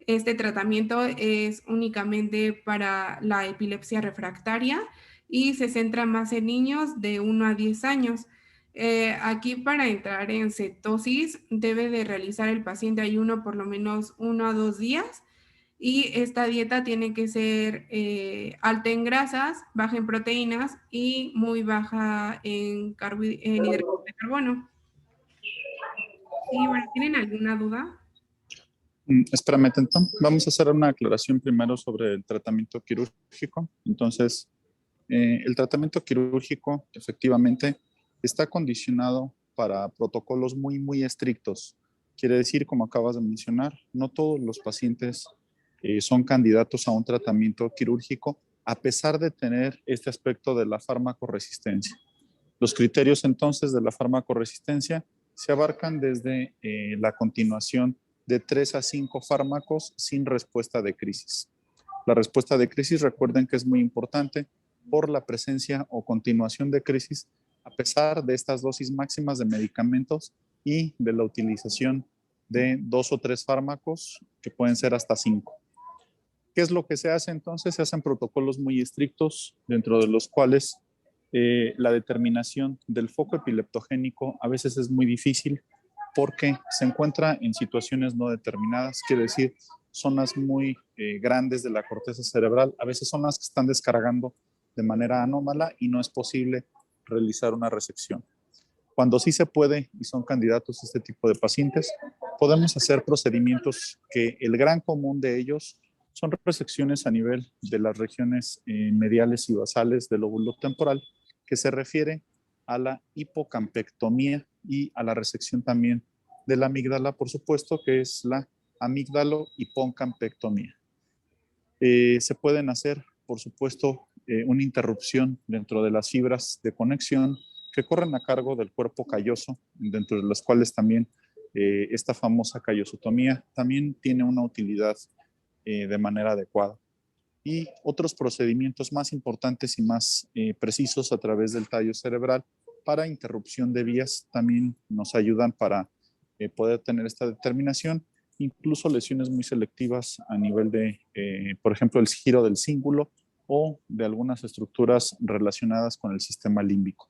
este tratamiento es únicamente para la epilepsia refractaria y se centra más en niños de 1 a 10 años. Aquí para entrar en cetosis debe de realizar el paciente ayuno por lo menos 1 a 2 días y esta dieta tiene que ser alta en grasas, baja en proteínas y muy baja en hidratos de carbono. Y bueno, ¿tienen alguna duda? Espérame, Tentón. Vamos a hacer una aclaración primero sobre el tratamiento quirúrgico. Entonces, el tratamiento quirúrgico efectivamente está condicionado para protocolos muy, muy estrictos. Quiere decir, como acabas de mencionar, no todos los pacientes son candidatos a un tratamiento quirúrgico a pesar de tener este aspecto de la farmacoresistencia. Los criterios entonces de la farmacoresistencia se abarcan desde la continuación de 3 a 5 fármacos sin respuesta de crisis. La respuesta de crisis, recuerden que es muy importante por la presencia o continuación de crisis a pesar de estas dosis máximas de medicamentos y de la utilización de 2 o 3 fármacos que pueden ser hasta 5. ¿Qué es lo que se hace entonces? Se hacen protocolos muy estrictos dentro de los cuales la determinación del foco epileptogénico a veces es muy difícil porque se encuentra en situaciones no determinadas, quiere decir, zonas muy grandes de la corteza cerebral, a veces son las que están descargando de manera anómala y no es posible realizar una resección. Cuando sí se puede y son candidatos a este tipo de pacientes, podemos hacer procedimientos que el gran común de ellos son resecciones a nivel de las regiones mediales y basales del lóbulo temporal, que se refiere a la hipocampectomía y a la resección también de la amígdala, por supuesto, que es la amígdalo-hipocampectomía. Se pueden hacer, por supuesto, una interrupción dentro de las fibras de conexión que corren a cargo del cuerpo calloso, dentro de las cuales también esta famosa callosotomía también tiene una utilidad de manera adecuada. Y otros procedimientos más importantes y más precisos a través del tallo cerebral para interrupción de vías también nos ayudan para poder tener esta determinación, incluso lesiones muy selectivas a nivel de, por ejemplo, el giro del cíngulo o de algunas estructuras relacionadas con el sistema límbico.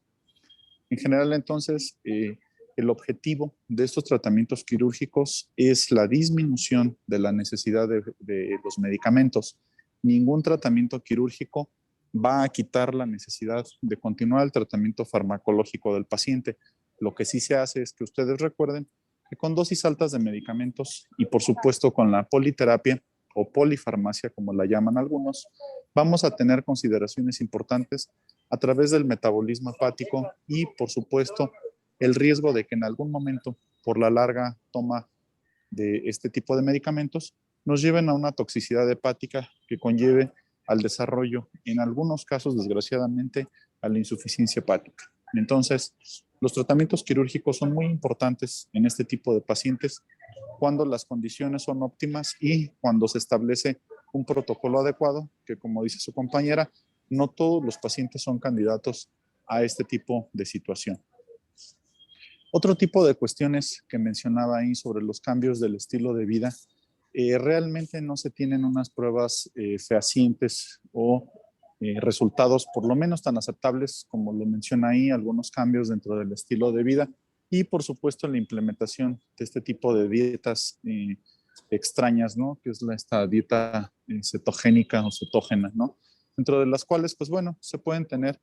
En general, entonces, el objetivo de estos tratamientos quirúrgicos es la disminución de la necesidad de los medicamentos. Ningún tratamiento quirúrgico va a quitar la necesidad de continuar el tratamiento farmacológico del paciente. Lo que sí se hace es que ustedes recuerden que con dosis altas de medicamentos y por supuesto con la politerapia o polifarmacia, como la llaman algunos, vamos a tener consideraciones importantes a través del metabolismo hepático y por supuesto el riesgo de que en algún momento por la larga toma de este tipo de medicamentos nos lleven a una toxicidad hepática que conlleve al desarrollo, en algunos casos desgraciadamente, a la insuficiencia hepática. Entonces, los tratamientos quirúrgicos son muy importantes en este tipo de pacientes cuando las condiciones son óptimas y cuando se establece un protocolo adecuado, que como dice su compañera, no todos los pacientes son candidatos a este tipo de situación. Otro tipo de cuestiones que mencionaba ahí sobre los cambios del estilo de vida, realmente no se tienen unas pruebas fehacientes o resultados por lo menos tan aceptables como lo menciona ahí, algunos cambios dentro del estilo de vida y por supuesto la implementación de este tipo de dietas extrañas, ¿no? Que es esta dieta cetogénica o cetógena, ¿no? Dentro de las cuales, pues bueno, se pueden tener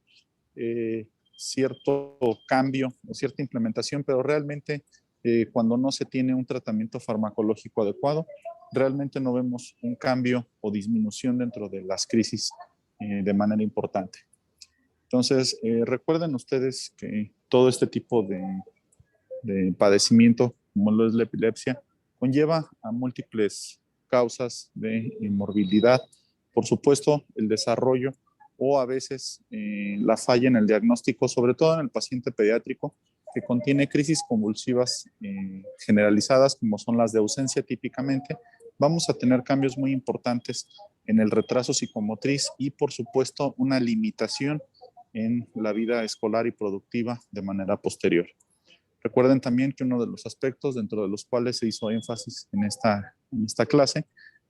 cierto cambio o cierta implementación, pero realmente cuando no se tiene un tratamiento farmacológico adecuado, realmente no vemos un cambio o disminución dentro de las crisis de manera importante. Entonces, recuerden ustedes que todo este tipo de padecimiento, como lo es la epilepsia, conlleva a múltiples causas de morbilidad. Por supuesto, el desarrollo o a veces la falla en el diagnóstico, sobre todo en el paciente pediátrico, que contiene crisis convulsivas generalizadas, como son las de ausencia típicamente, vamos a tener cambios muy importantes en el retraso psicomotriz y, por supuesto, una limitación en la vida escolar y productiva de manera posterior. Recuerden también que uno de los aspectos dentro de los cuales se hizo énfasis en esta clase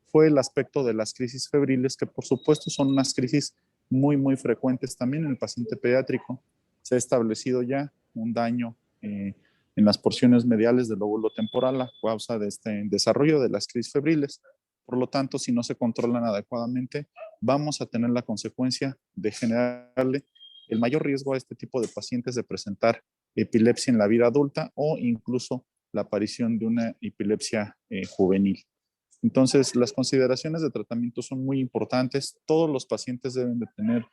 fue el aspecto de las crisis febriles, que por supuesto son unas crisis muy, muy frecuentes también en el paciente pediátrico. Se ha establecido ya un daño en las porciones mediales del lóbulo temporal a causa de este desarrollo de las crisis febriles. Por lo tanto, si no se controlan adecuadamente, vamos a tener la consecuencia de generarle el mayor riesgo a este tipo de pacientes de presentar epilepsia en la vida adulta o incluso la aparición de una epilepsia juvenil. Entonces, las consideraciones de tratamiento son muy importantes. Todos los pacientes deben de tener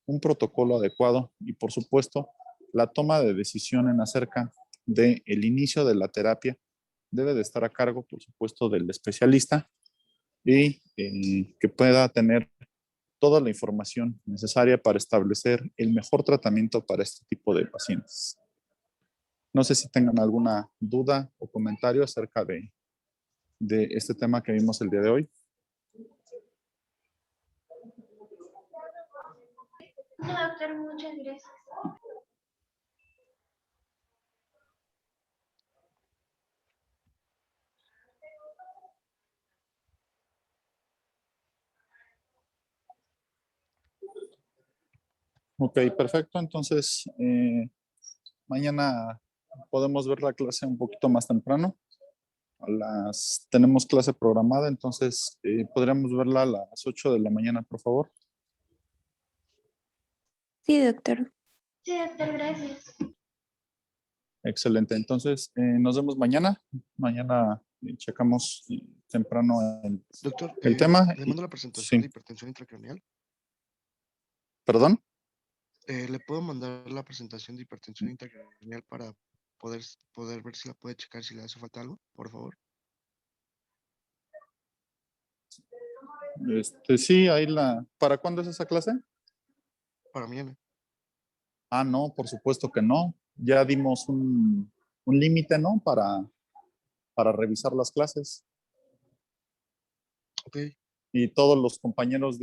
un protocolo adecuado y, por supuesto, la toma de decisión en acerca del inicio de la terapia debe de estar a cargo, por supuesto, del especialista y que pueda tener toda la información necesaria para establecer el mejor tratamiento para este tipo de pacientes. No sé si tengan alguna duda o comentario acerca de este tema que vimos el día de hoy. No, doctor, muchas gracias. Ok, perfecto. Entonces, mañana podemos ver la clase un poquito más temprano. Tenemos clase programada, entonces podríamos verla a las 8 de la mañana, por favor. Sí, doctor. Sí, doctor, gracias. Excelente. Entonces, nos vemos mañana. Mañana checamos temprano Doctor, el tema. le mando la presentación Sí, de hipertensión intracraneal. perdón. Le puedo mandar la presentación de hipertensión intracraneal para poder ver si la puede checar, si le hace falta algo, por favor. Sí, ahí ¿Para cuándo es esa clase? Para mañana. Ah, no, por supuesto que no. Ya dimos un límite, ¿no? Para revisar las clases. Ok. Y todos los compañeros